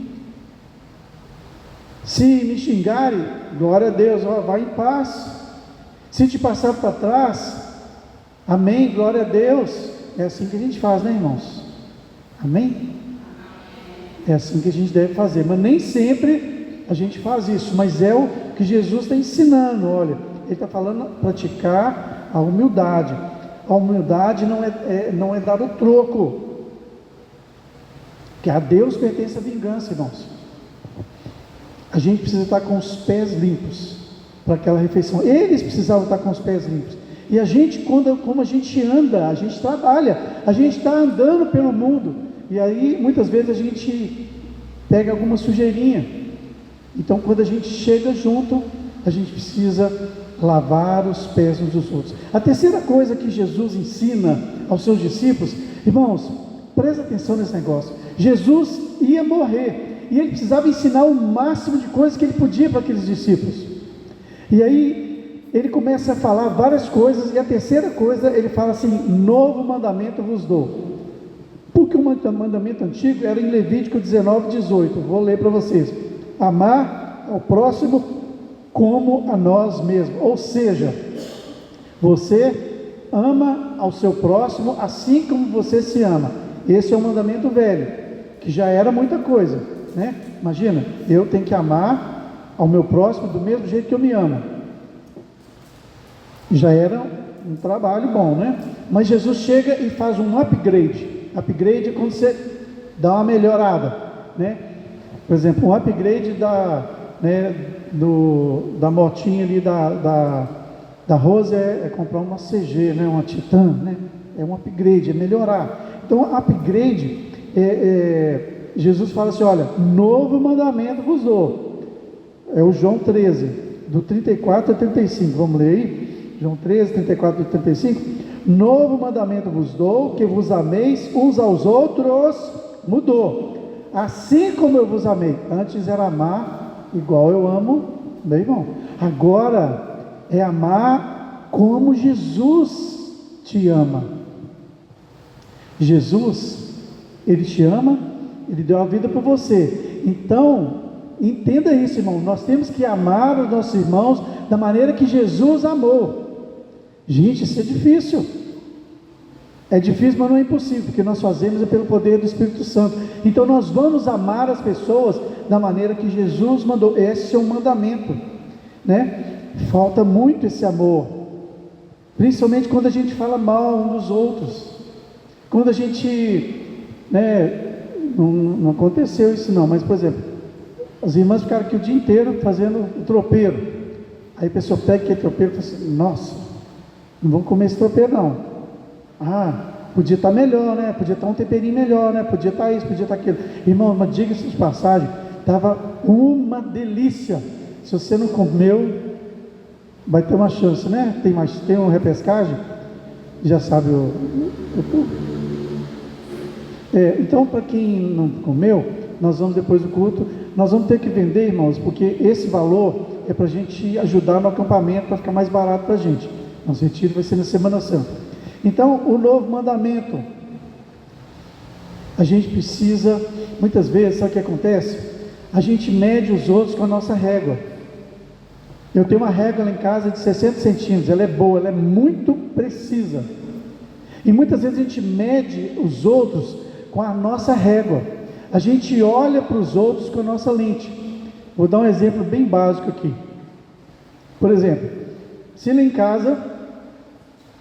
Se me xingarem, glória a Deus, ó, vai em paz. Se te passar para trás, amém, glória a Deus. É assim que a gente faz, né, irmãos? Amém? É assim que a gente deve fazer, mas nem sempre a gente faz isso, mas é o que Jesus está ensinando. Olha, Ele está falando praticar a humildade. A humildade não é dar o troco, que a Deus pertence a vingança, irmãos. a gente precisa estar com os pés limpos para aquela refeição. Eles precisavam estar com os pés limpos. E a gente, como a gente anda, a gente trabalha, a gente está andando pelo mundo, e aí muitas vezes a gente pega alguma sujeirinha. Então, quando a gente chega junto, a gente precisa lavar os pés uns dos outros. A terceira coisa que Jesus ensina aos seus discípulos, irmãos, presta atenção nesse negócio. Jesus ia morrer e ele precisava ensinar o máximo de coisas que ele podia para aqueles discípulos. E aí ele começa a falar várias coisas, e a terceira coisa ele fala assim: novo mandamento vos dou. Porque o mandamento antigo era em Levítico 19:18. Vou ler para vocês: amar ao próximo como a nós mesmos. Ou seja, você ama ao seu próximo assim como você se ama. Esse é o mandamento velho, que já era muita coisa, né? Imagina, eu tenho que amar ao meu próximo do mesmo jeito que eu me amo. Já era um trabalho bom, né? Mas Jesus chega e faz um upgrade. Upgrade é quando você dá uma melhorada, né? Por exemplo, um upgrade da motinha ali da Rose é comprar uma CG, né? Uma Titan, né? É um upgrade, é melhorar. Então, upgrade, Jesus fala assim: olha, novo mandamento vos dou. É o João 13, do 34 a 35. Vamos ler aí? João 13, 34 a 35. Novo mandamento vos dou, que vos ameis uns aos outros. Mudou. Assim como eu vos amei. Antes era amar igual eu amo meu irmão. Agora é amar como Jesus te ama. Jesus, ele te ama, ele deu a vida por você. Então, entenda isso, irmão. Nós temos que amar os nossos irmãos da maneira que Jesus amou. Gente, isso é difícil. É difícil, mas não é impossível, porque nós fazemos pelo poder do Espírito Santo. Então nós vamos amar as pessoas da maneira que Jesus mandou. Esse é um mandamento, né? Falta muito esse amor, principalmente quando a gente fala mal um dos outros. Quando a gente, né? Não aconteceu isso não, mas por exemplo, as irmãs ficaram aqui o dia inteiro fazendo o tropeiro. Aí a pessoa pega aquele tropeiro e fala assim: nossa, não vamos comer esse tropeiro não. Ah, podia estar melhor, né? Podia estar um temperinho melhor, né? Podia estar isso, podia estar aquilo. Irmão, mas diga-se de passagem, estava uma delícia. Se você não comeu, vai ter uma chance, né? Tem uma repescagem, já sabe então, para quem não comeu, nós vamos depois do culto, nós vamos ter que vender, irmãos, porque esse valor é para a gente ajudar no acampamento, para ficar mais barato para a gente. Nosso retiro vai ser na Semana Santa. Então, o novo mandamento, a gente precisa, muitas vezes, sabe o que acontece? A gente mede os outros com a nossa régua. Eu tenho uma régua lá em casa de 60 centímetros, ela é boa, ela é muito precisa. E muitas vezes a gente mede os outros com a nossa régua. A gente olha para os outros com a nossa lente. Vou dar um exemplo bem básico aqui. Por exemplo, se lá em casa,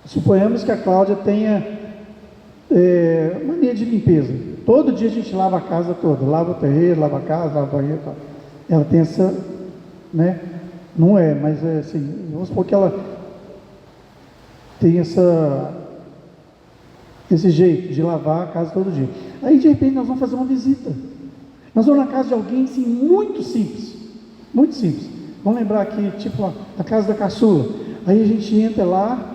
suponhamos que a Cláudia tenha mania de limpeza. Todo dia a gente lava a casa toda, lava o terreiro, lava a casa, lava o banheiro, tal. Ela tem essa, né? Não é, mas é assim, vamos supor que ela tem esse jeito de lavar a casa todo dia. Aí de repente nós vamos fazer uma visita. Nós vamos na casa de alguém assim, muito simples. Muito simples. Vamos lembrar aqui, tipo a casa da caçula. Aí a gente entra lá.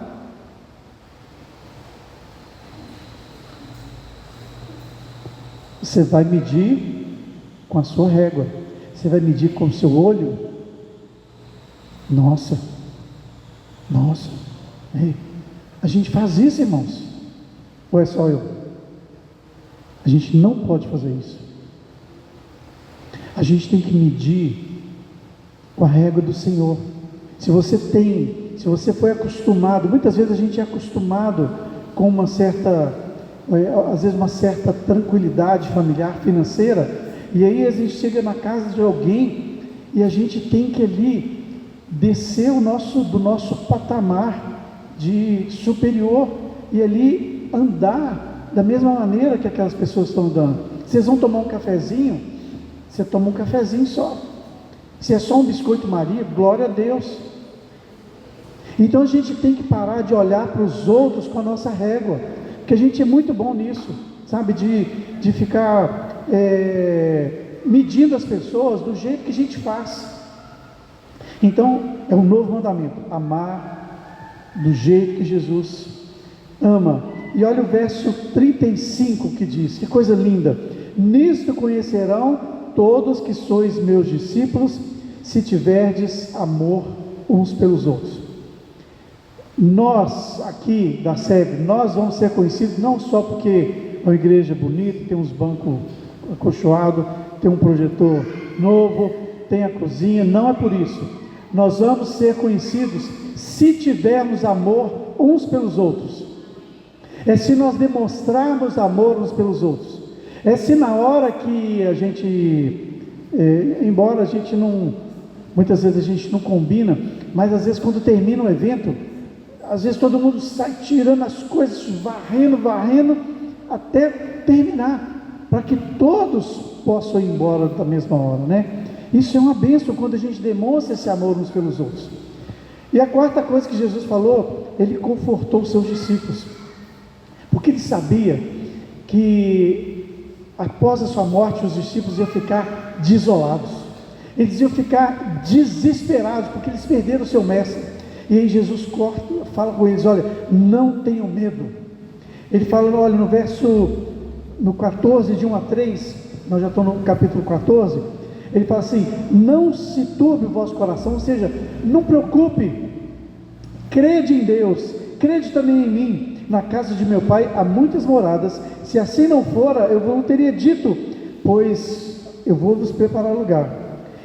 Você vai medir com a sua régua. Você vai medir com o seu olho. Nossa. Ei, a gente faz isso, irmãos. Ou é só eu? A gente não pode fazer isso. A gente tem que medir com a régua do Senhor. Se você foi acostumado, muitas vezes a gente é acostumado com uma certa, às vezes uma certa tranquilidade familiar, financeira, e aí a gente chega na casa de alguém e a gente tem que ali descer do nosso patamar de superior e ali andar da mesma maneira que aquelas pessoas estão andando. Vocês vão tomar um cafezinho, você toma um cafezinho só. Se é só um biscoito Maria, glória a Deus. Então a gente tem que parar de olhar para os outros com a nossa régua, porque a gente é muito bom nisso, sabe, de ficar medindo as pessoas do jeito que a gente faz. Então é um novo mandamento: amar do jeito que Jesus ama. E olha o verso 35 que diz, que coisa linda: nisto conhecerão todos que sois meus discípulos, se tiverdes amor uns pelos outros. Nós aqui da SEB, nós vamos ser conhecidos não só porque é uma igreja bonita, tem uns bancos acolchoados, tem um projetor novo, tem a cozinha, não é por isso. Nós vamos ser conhecidos se tivermos amor uns pelos outros. É se nós demonstrarmos amor uns pelos outros. É se na hora que a gente, embora a gente não, muitas vezes a gente não combina, mas às vezes quando termina um evento, às vezes todo mundo sai tirando as coisas, varrendo, até terminar, para que todos possam ir embora da mesma hora, né? Isso é uma bênção quando a gente demonstra esse amor uns pelos outros. E a quarta coisa que Jesus falou, ele confortou os seus discípulos, porque ele sabia que após a sua morte os discípulos iam ficar desolados, eles iam ficar desesperados, porque eles perderam o seu mestre. E aí Jesus fala com eles: olha, não tenham medo. Ele fala, olha, no 14, de 1 a 3, nós já estamos no capítulo 14, ele fala assim: não se turbe o vosso coração, ou seja, não preocupe, crede em Deus, crede também em mim. Na casa de meu pai há muitas moradas, se assim não fora, eu não teria dito, pois eu vou vos preparar lugar.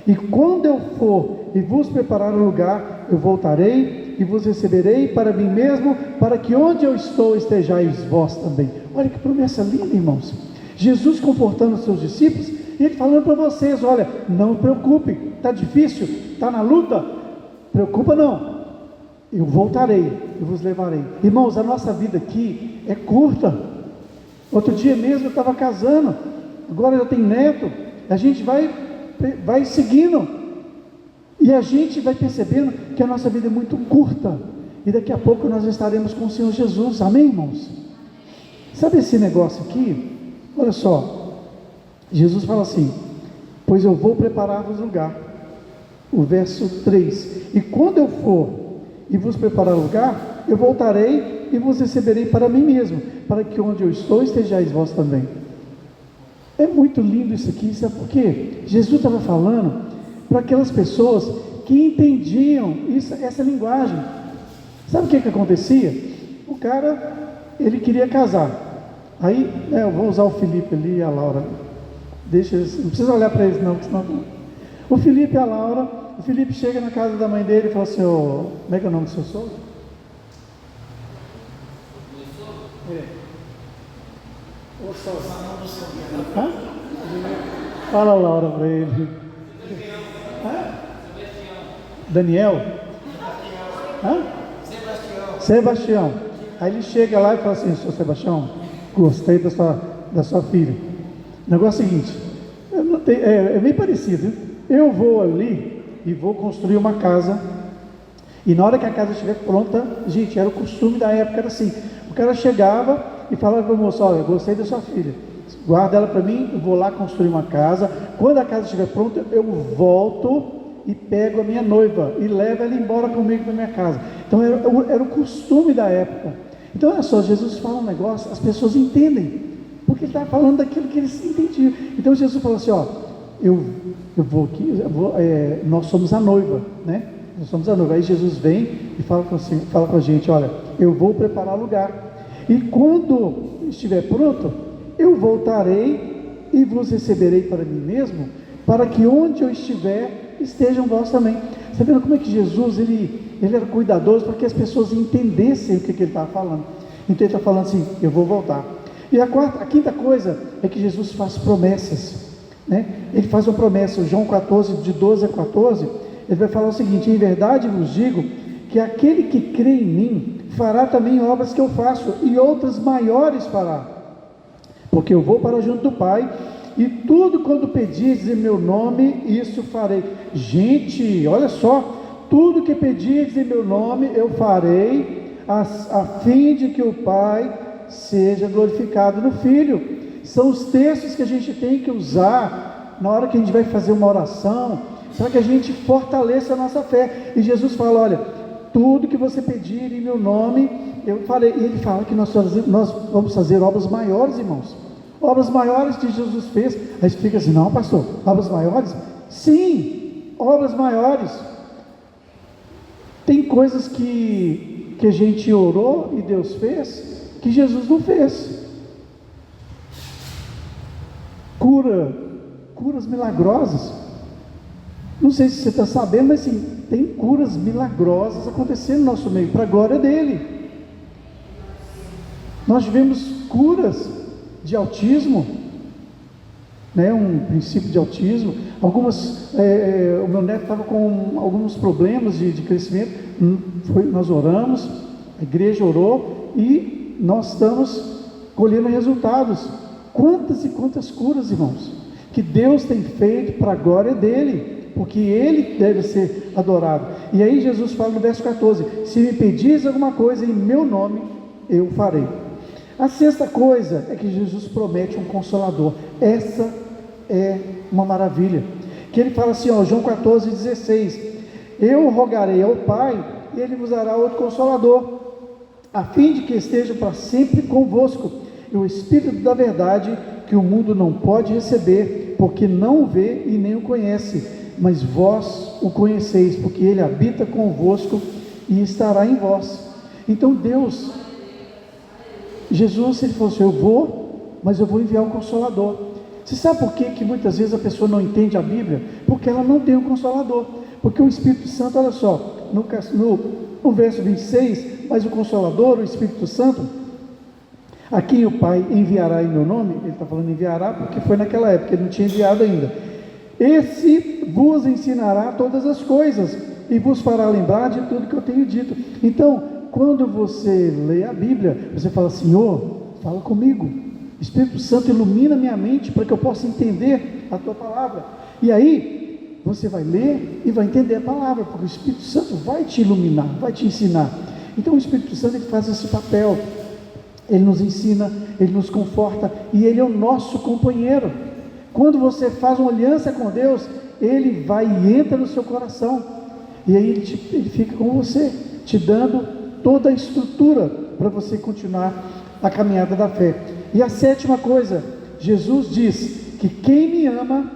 E quando eu for e vos preparar um lugar, eu voltarei e vos receberei para mim mesmo, para que onde eu estou estejais vós também. Olha que promessa linda, irmãos. Jesus confortando os seus discípulos, e ele falando para vocês: olha, não preocupe, está difícil, está na luta, preocupa não, eu voltarei e vos levarei. Irmãos, a nossa vida aqui é curta. Outro dia mesmo eu estava casando, agora eu tenho neto, a gente vai seguindo, e a gente vai percebendo que a nossa vida é muito curta, e daqui a pouco nós estaremos com o Senhor Jesus, amém, irmãos? Sabe esse negócio aqui? Olha só, Jesus fala assim: pois eu vou preparar-vos lugar. O verso 3: e quando eu for e vos preparar lugar, eu voltarei e vos receberei para mim mesmo, para que onde eu estou estejais vós também. É muito lindo isso aqui, sabe por quê? Jesus estava falando para aquelas pessoas que entendiam essa linguagem. Sabe o que acontecia? O cara, ele queria casar. Aí, eu vou usar o Felipe ali e a Laura. Deixa eles, não precisa olhar para eles não, porque senão... O Felipe e a Laura, o Felipe chega na casa da mãe dele e fala assim: como é que é o nome do seu sogro? Ô sogro. Hã? Fala, Laura, para ele. Daniel? Sebastião. Aí ele chega lá e fala assim: seu Sebastião, gostei da sua filha. O negócio é o seguinte, é bem parecido, hein? Eu vou ali e vou construir uma casa, e na hora que a casa estiver pronta, gente, era o costume da época, era assim, o cara chegava e falava para o moço: olha, gostei da sua filha, guarda ela para mim, eu vou lá construir uma casa, quando a casa estiver pronta, eu volto e pego a minha noiva e levo ela embora comigo para minha casa. Então era o costume da época. Então olha só, Jesus fala um negócio, as pessoas entendem, porque ele está falando daquilo que eles entendiam. Então Jesus falou assim: ó, eu vou aqui, nós somos a noiva, né? Nós somos a noiva. Aí Jesus vem e fala com a gente: olha, eu vou preparar lugar, e quando estiver pronto, eu voltarei e vos receberei para mim mesmo, para que onde eu estiver, estejam vós também. Você vendo como é que Jesus, ele era cuidadoso para que as pessoas entendessem o que ele estava falando. Então ele está falando assim: eu vou voltar. E a quinta coisa é que Jesus faz promessas, né? Ele faz uma promessa, João 14, de 12 a 14, ele vai falar o seguinte: em verdade vos digo, que aquele que crê em mim, fará também obras que eu faço, e outras maiores fará, porque eu vou para junto do Pai, e tudo quando pedires em meu nome, isso farei. Gente, olha só, tudo que pedires em meu nome, eu farei, a fim de que o Pai seja glorificado no Filho. São os textos que a gente tem que usar na hora que a gente vai fazer uma oração, para que a gente fortaleça a nossa fé. E Jesus fala, olha, tudo que você pedir em meu nome, eu farei. E ele fala que nós vamos fazer obras maiores, irmãos. Obras maiores que Jesus fez. Aí você fica assim, não, pastor, obras maiores? Sim, obras maiores. Tem coisas que a gente orou e Deus fez, que Jesus não fez. Curas milagrosas. Não sei se você está sabendo, mas sim, tem curas milagrosas acontecendo no nosso meio, para a glória dele. Nós tivemos curas de autismo, né, um princípio de autismo. O meu neto estava com alguns problemas de crescimento. Nós oramos, a igreja orou e nós estamos colhendo resultados. Quantas e quantas curas, irmãos, que Deus tem feito para a glória dele, porque ele deve ser adorado. E aí Jesus fala no verso 14: se me pedis alguma coisa em meu nome, eu farei. A sexta coisa é que Jesus promete um consolador. Essa é uma maravilha, que ele fala assim, João 14,16: eu rogarei ao Pai, e ele vos dará outro consolador, a fim de que esteja para sempre convosco, e o Espírito da verdade, que o mundo não pode receber, porque não o vê e nem o conhece, mas vós o conheceis, porque ele habita convosco e estará em vós. Então Jesus, ele falou assim, eu vou, mas eu vou enviar um consolador. Você sabe por que muitas vezes a pessoa não entende a Bíblia? Porque ela não tem um consolador. Porque o Espírito Santo, olha só, no verso 26, mas o consolador, o Espírito Santo, a quem o Pai enviará em meu nome, ele está falando enviará porque foi naquela época, ele não tinha enviado ainda. Esse vos ensinará todas as coisas e vos fará lembrar de tudo que eu tenho dito. Então, quando você lê a Bíblia, você fala, Senhor, fala comigo, Espírito Santo, ilumina minha mente para que eu possa entender a tua palavra. E aí você vai ler e vai entender a palavra, porque o Espírito Santo vai te iluminar, vai te ensinar. Então o Espírito Santo, ele faz esse papel, ele nos ensina, ele nos conforta, e ele é o nosso companheiro. Quando você faz uma aliança com Deus, ele vai e entra no seu coração, e aí ele fica com você, te dando toda a estrutura para você continuar a caminhada da fé. E a sétima coisa, Jesus diz que quem me ama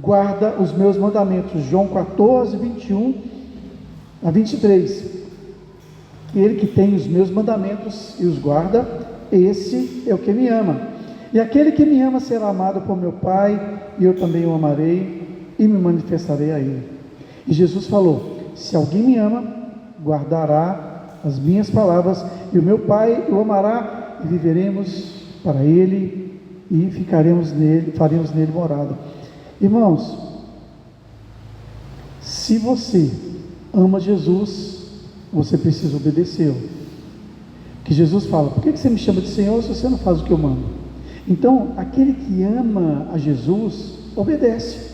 guarda os meus mandamentos. João 14, 21 a 23. Ele que tem os meus mandamentos e os guarda, esse é o que me ama. E aquele que me ama será amado por meu Pai, e eu também o amarei e me manifestarei a ele. E Jesus falou, se alguém me ama, guardará as minhas palavras, e o meu Pai o amará, e viveremos para ele, e ficaremos nele, faremos nele morada. Irmãos, se você ama Jesus, você precisa obedecê-lo. Que Jesus fala, por que você me chama de Senhor se você não faz o que eu mando? Então, aquele que ama a Jesus, obedece.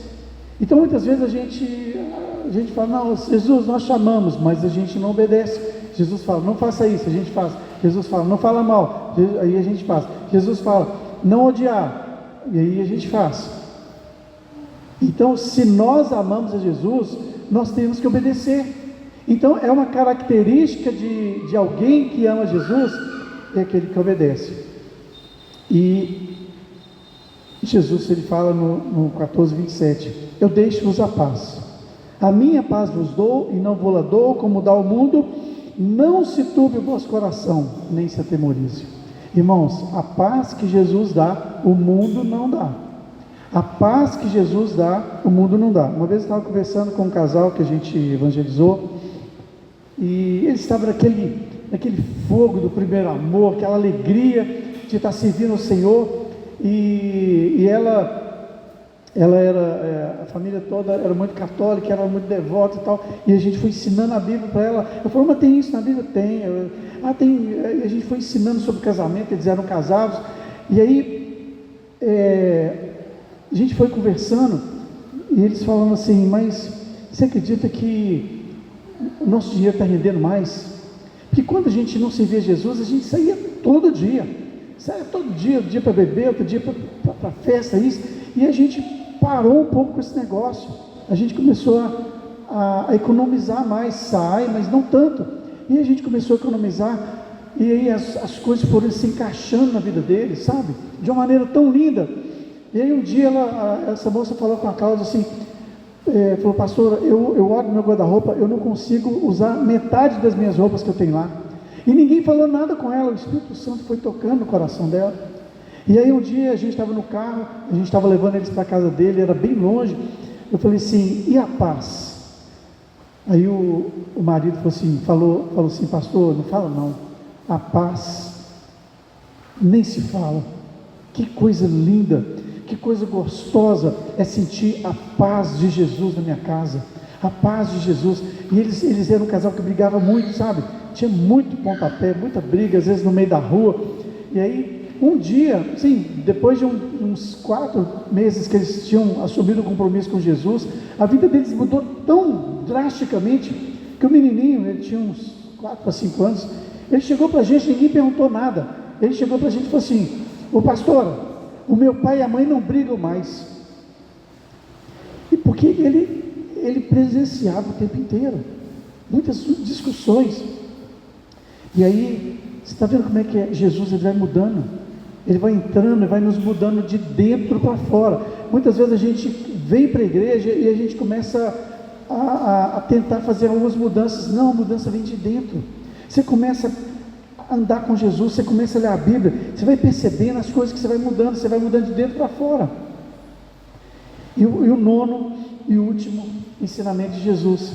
Então muitas vezes a gente fala, não, Jesus, nós chamamos, mas a gente não obedece. Jesus fala, não faça isso, a gente faz. Jesus fala, não fala mal, aí a gente faz. Jesus fala, não odiar, e aí a gente faz. Então, se nós amamos a Jesus, nós temos que obedecer. Então, é uma característica de alguém que ama Jesus, é aquele que obedece. E Jesus, ele fala no 14, 27, eu deixo-vos a paz, a minha paz vos dou, e não vou-la dou como dá o mundo. Não se turbe o vosso coração, nem se atemorize. Irmãos, a paz que Jesus dá, o mundo não dá. A paz que Jesus dá, o mundo não dá. Uma vez eu estava conversando com um casal que a gente evangelizou, e ele estava naquele fogo do primeiro amor, aquela alegria de estar servindo ao Senhor, e ela era, a família toda era muito católica, era muito devota e tal, e a gente foi ensinando a Bíblia para ela. Eu falei, mas tem isso na Bíblia? Tem. Tem. E a gente foi ensinando sobre casamento, eles eram casados, e aí a gente foi conversando, e eles falando assim, mas você acredita que o nosso dinheiro está rendendo mais? Porque quando a gente não servia Jesus, a gente saía todo dia um dia para beber, outro dia para festa, isso, e a gente parou um pouco com esse negócio, a gente começou a economizar mais, mas não tanto, e a gente começou a economizar, e aí as coisas foram se encaixando na vida deles, sabe, de uma maneira tão linda. E aí um dia essa moça falou com a Cláudia assim, falou, pastor, eu olho no meu guarda-roupa, eu não consigo usar metade das minhas roupas que eu tenho lá. E ninguém falou nada com ela, o Espírito Santo foi tocando no coração dela. E aí um dia a gente estava no carro, a gente estava levando eles para a casa dele, era bem longe. Eu falei assim, e a paz? Aí o marido falou assim, pastor, não fala não, a paz nem se fala. Que coisa linda, que coisa gostosa é sentir a paz de Jesus na minha casa, a paz de Jesus. E eles eram um casal que brigava muito, sabe? Tinha muito pontapé, muita briga, às vezes no meio da rua. E aí, um dia, sim, depois de uns 4 meses que eles tinham assumido o compromisso com Jesus, a vida deles mudou tão drasticamente, que o menininho, ele tinha uns 4 para 5 anos, ele chegou para a gente, ninguém perguntou nada, ele chegou para a gente e falou assim, ô pastor, o meu pai e a mãe não brigam mais. E porque ele presenciava o tempo inteiro, muitas discussões. E aí, você está vendo como é que Jesus ele vai mudando, ele vai entrando, ele vai nos mudando de dentro para fora. Muitas vezes a gente vem para a igreja e a gente começa a tentar fazer algumas mudanças. Não, a mudança vem de dentro. Você começa a andar com Jesus, você começa a ler a Bíblia, você vai percebendo as coisas que você vai mudando de dentro para fora. E o nono e último ensinamento de Jesus,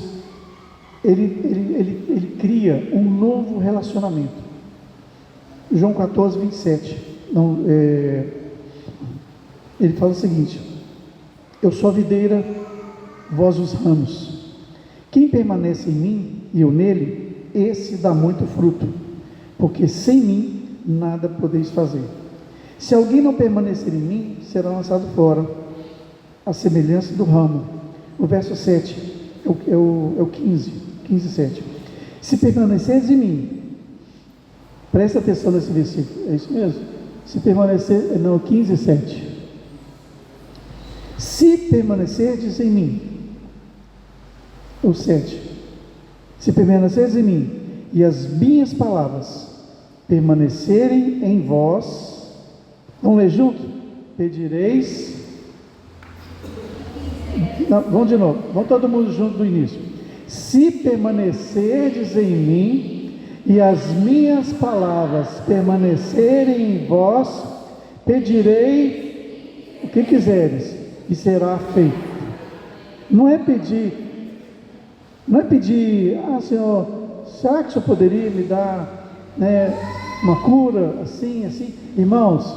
ele cria um novo relacionamento. João 14, 27, ele fala o seguinte, eu sou a videira, vós os ramos, quem permanece em mim e eu nele, esse dá muito fruto, porque sem mim nada podeis fazer. Se alguém não permanecer em mim, será lançado fora, a semelhança do ramo. O verso 7 é o 15, 7. Se permaneceres em mim, presta atenção nesse versículo, é isso mesmo? Se permanecer, não, 15, 7. Se permanecerdes em mim, o 7. Se permanecerdes em mim, e as minhas palavras permanecerem em vós, vamos ler junto? Pedireis, não, vamos de novo, vamos todo mundo junto do início. Se permanecerdes em mim, e as minhas palavras permanecerem em vós, pedirei o que quiseres, e será feito. Não é pedir, Senhor, será que o Senhor poderia me dar, uma cura, assim, irmãos,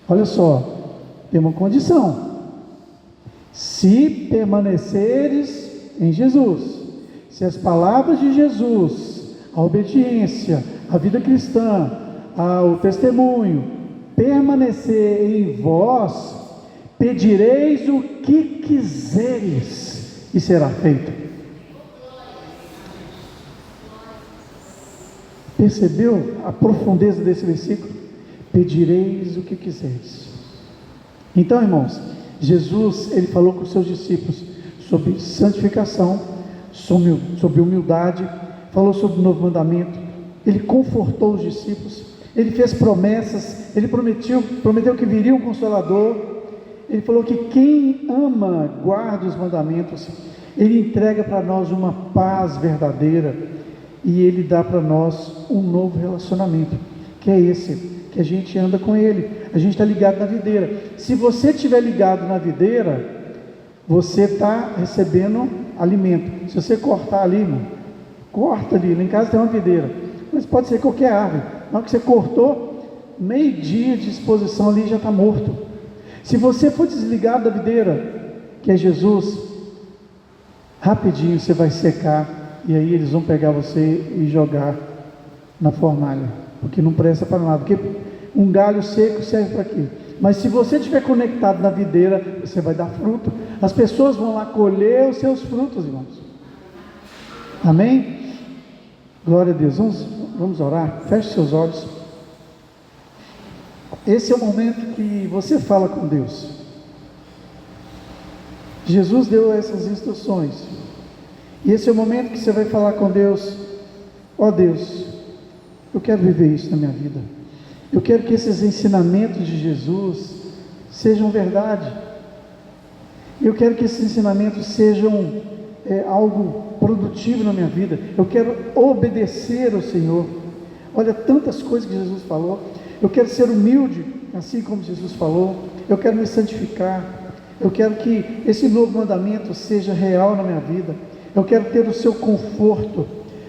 olha só, tem uma condição, se permaneceres em Jesus, se as palavras de Jesus, a obediência, a vida cristã, o testemunho, permanecer em vós, pedireis o que quiseres, e será feito. Percebeu a profundeza desse versículo? Pedireis o que quiseres. Então, irmãos, Jesus, ele falou com os seus discípulos sobre santificação, sobre humildade, falou sobre o novo mandamento, ele confortou os discípulos, ele fez promessas, ele prometeu que viria um Consolador, ele falou que quem ama, guarda os mandamentos, ele entrega para nós uma paz verdadeira, e ele dá para nós um novo relacionamento, que é esse, que a gente anda com ele, a gente está ligado na videira. Se você estiver ligado na videira, você está recebendo alimento. Se você cortar ali, irmão, corta ali, lá em casa tem uma videira, mas pode ser qualquer árvore, na hora que você cortou, meio-dia de exposição ali já está morto. Se você for desligado da videira, que é Jesus, rapidinho você vai secar, e aí eles vão pegar você e jogar na fornalha, porque não presta para nada, porque um galho seco serve para quê? Mas se você estiver conectado na videira, você vai dar fruto. As pessoas vão lá colher os seus frutos, irmãos. Amém? Glória a Deus. Vamos orar. Feche seus olhos. Esse é o momento que você fala com Deus. Jesus deu essas instruções. E esse é o momento que você vai falar com Deus. Ó Deus, eu quero viver isso na minha vida. Eu quero que esses ensinamentos de Jesus sejam verdade. Eu quero que esses ensinamentos sejam algo produtivo na minha vida. Eu quero obedecer ao Senhor. Olha tantas coisas que Jesus falou. Eu quero ser humilde, assim como Jesus falou. Eu quero me santificar. Eu quero que esse novo mandamento seja real na minha vida. Eu quero ter o seu conforto.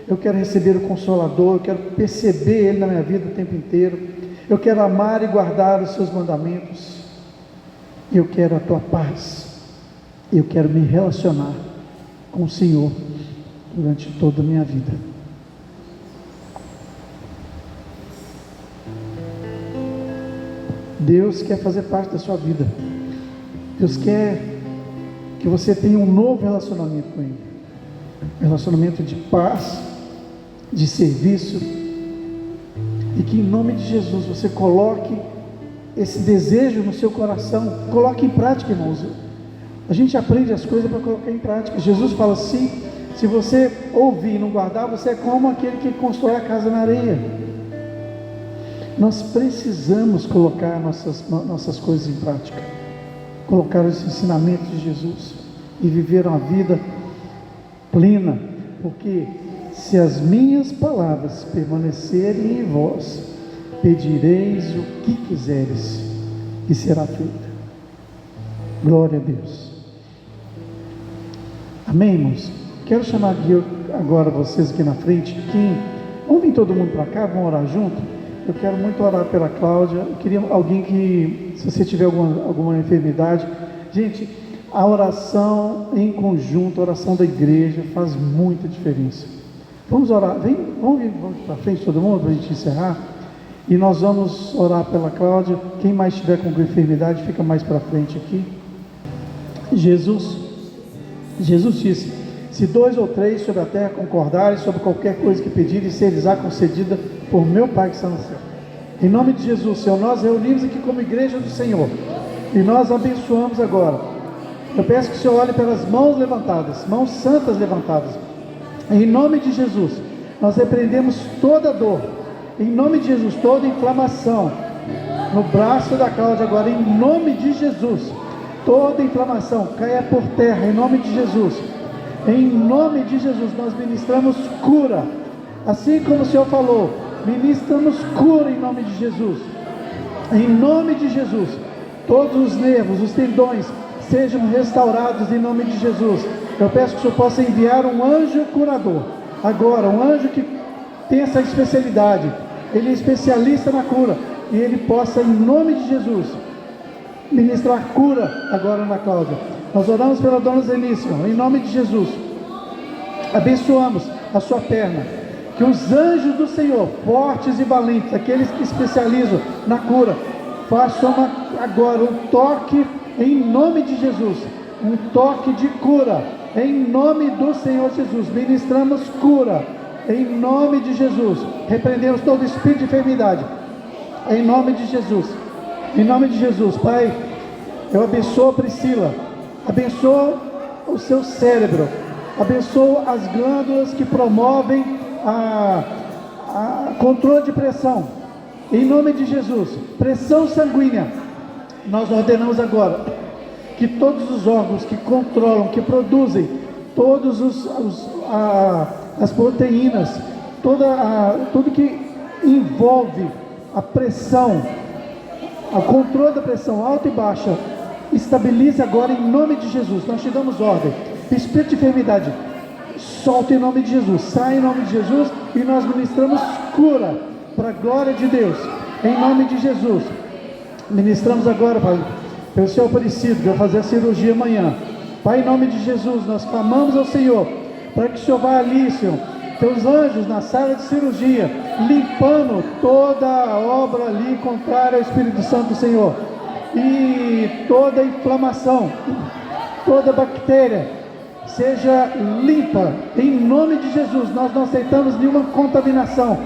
Eu quero receber o Consolador. Eu quero perceber Ele na minha vida o tempo inteiro. Eu quero amar e guardar os seus mandamentos. Eu quero a tua paz. Eu quero me relacionar com o Senhor durante toda a minha vida. Deus quer fazer parte da sua vida. Deus quer que você tenha um novo relacionamento com Ele. Relacionamento de paz, de serviço. E que em nome de Jesus você coloque esse desejo no seu coração. Coloque em prática, irmãos. A gente aprende as coisas para colocar em prática. Jesus fala assim: se você ouvir e não guardar, você é como aquele que constrói a casa na areia. Nós precisamos colocar nossas coisas em prática, colocar os ensinamentos de Jesus e viver uma vida plena, porque se as minhas palavras permanecerem em vós, pedireis o que quiseres e será feito. Glória a Deus. Amém, irmãos? Quero chamar aqui agora vocês aqui na frente. Vamos vir todo mundo para cá, vamos orar junto. Eu quero muito orar pela Cláudia. Eu queria alguém que, se você tiver alguma enfermidade, gente, a oração em conjunto, a oração da igreja faz muita diferença. Vamos orar, vamos para frente todo mundo para a gente encerrar. E nós vamos orar pela Cláudia. Quem mais estiver com enfermidade, fica mais para frente aqui. Jesus disse: se 2 ou 3 sobre a terra concordarem sobre qualquer coisa que pedirem, ser-lhes-á concedida por meu Pai que está no céu. Em nome de Jesus, Senhor, nós reunimos aqui como igreja do Senhor e nós abençoamos agora. Eu peço que o Senhor olhe pelas mãos levantadas, mãos santas levantadas. Em nome de Jesus, nós repreendemos toda dor. Em nome de Jesus, toda inflamação no braço da Cláudia agora, em nome de Jesus. Toda inflamação caia por terra, em nome de Jesus. Em nome de Jesus, nós ministramos cura, assim como o Senhor falou, ministramos cura em nome de Jesus. Em nome de Jesus, todos os nervos, os tendões sejam restaurados em nome de Jesus. Eu peço que o Senhor possa enviar um anjo curador, agora, um anjo que tem essa especialidade, ele é especialista na cura, e ele possa, em nome de Jesus, ministrar cura agora na Cláudia. Nós oramos pela dona Zenícia, em nome de Jesus. Abençoamos a sua perna. Que os anjos do Senhor, fortes e valentes, aqueles que especializam na cura, façam agora um toque em nome de Jesus. Um toque de cura em nome do Senhor Jesus. Ministramos cura em nome de Jesus. Repreendemos todo espírito de enfermidade em nome de Jesus. Em nome de Jesus, Pai, eu abençoo a Priscila, abençoo o seu cérebro, abençoo as glândulas que promovem a controle de pressão, em nome de Jesus. Pressão sanguínea, nós ordenamos agora que todos os órgãos que controlam, que produzem todos as proteínas, tudo que envolve a pressão, o controle da pressão alta e baixa, estabilize agora em nome de Jesus. Nós te damos ordem. Espírito de enfermidade, solta em nome de Jesus, sai em nome de Jesus, e nós ministramos cura para a glória de Deus, em nome de Jesus. Ministramos agora, Pai, pelo Senhor Aparecido, que vai fazer a cirurgia amanhã. Pai, em nome de Jesus, nós clamamos ao Senhor para que o Senhor vá ali, Senhor, teus anjos na sala de cirurgia, limpando toda a obra ali contrária ao Espírito Santo do Senhor. e toda inflamação, toda bactéria seja limpa, em nome de Jesus. Nós não aceitamos nenhuma contaminação,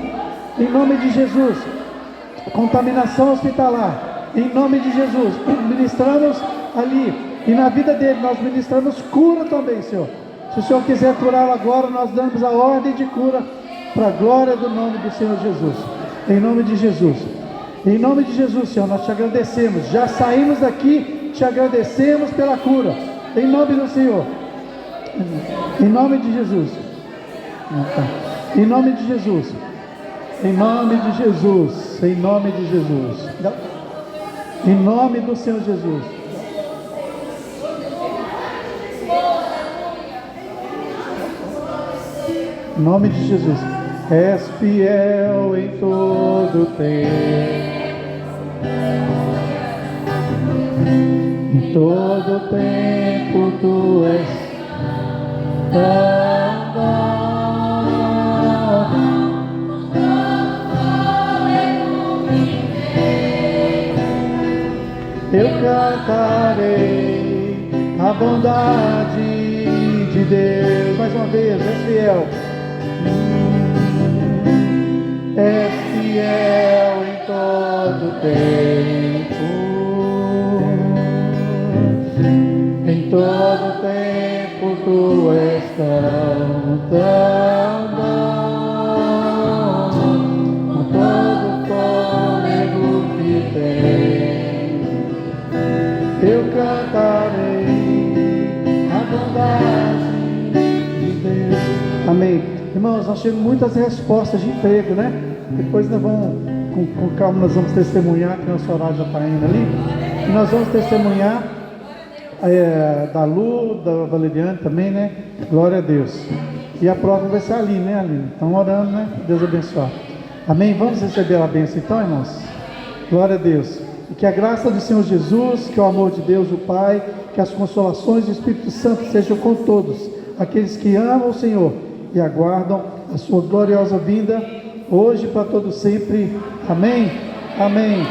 em nome de Jesus. Contaminação hospitalar, em nome de Jesus. Ministramos ali, e na vida dele nós ministramos cura também, Senhor. Se o Senhor quiser curá-lo agora, nós damos a ordem de cura, para a glória do nome do Senhor Jesus, em nome de Jesus. Em nome de Jesus, Senhor, nós te agradecemos. Já saímos daqui, te agradecemos pela cura, em nome do Senhor, em nome de Jesus, em nome de Jesus, em nome de Jesus, em nome de Jesus, em nome do Senhor Jesus. Em nome de Jesus. És fiel em todo tempo, em todo tempo tu és tão bom. Eu cantarei a bondade de Deus. Mais uma vez, és fiel. És fiel em todo tempo, em todo tempo tu és tão bom, com todo fôlego que tem, eu cantarei a bondade de Deus. Amém. Irmãos, nós temos muitas respostas de emprego, né? Depois nós vamos, com calma, nós vamos testemunhar, que nosso horário já está indo ali. E nós vamos testemunhar da Lu, da Valeriane também, né? Glória a Deus. E a prova vai ser ali, né, Aline? Estão orando, né? Deus abençoe. Amém? Vamos receber a bênção então, irmãos? Glória a Deus. E que a graça do Senhor Jesus, que o amor de Deus, o Pai, que as consolações do Espírito Santo sejam com todos aqueles que amam o Senhor e aguardam a sua gloriosa vinda, hoje para todo sempre. Amém? Amém.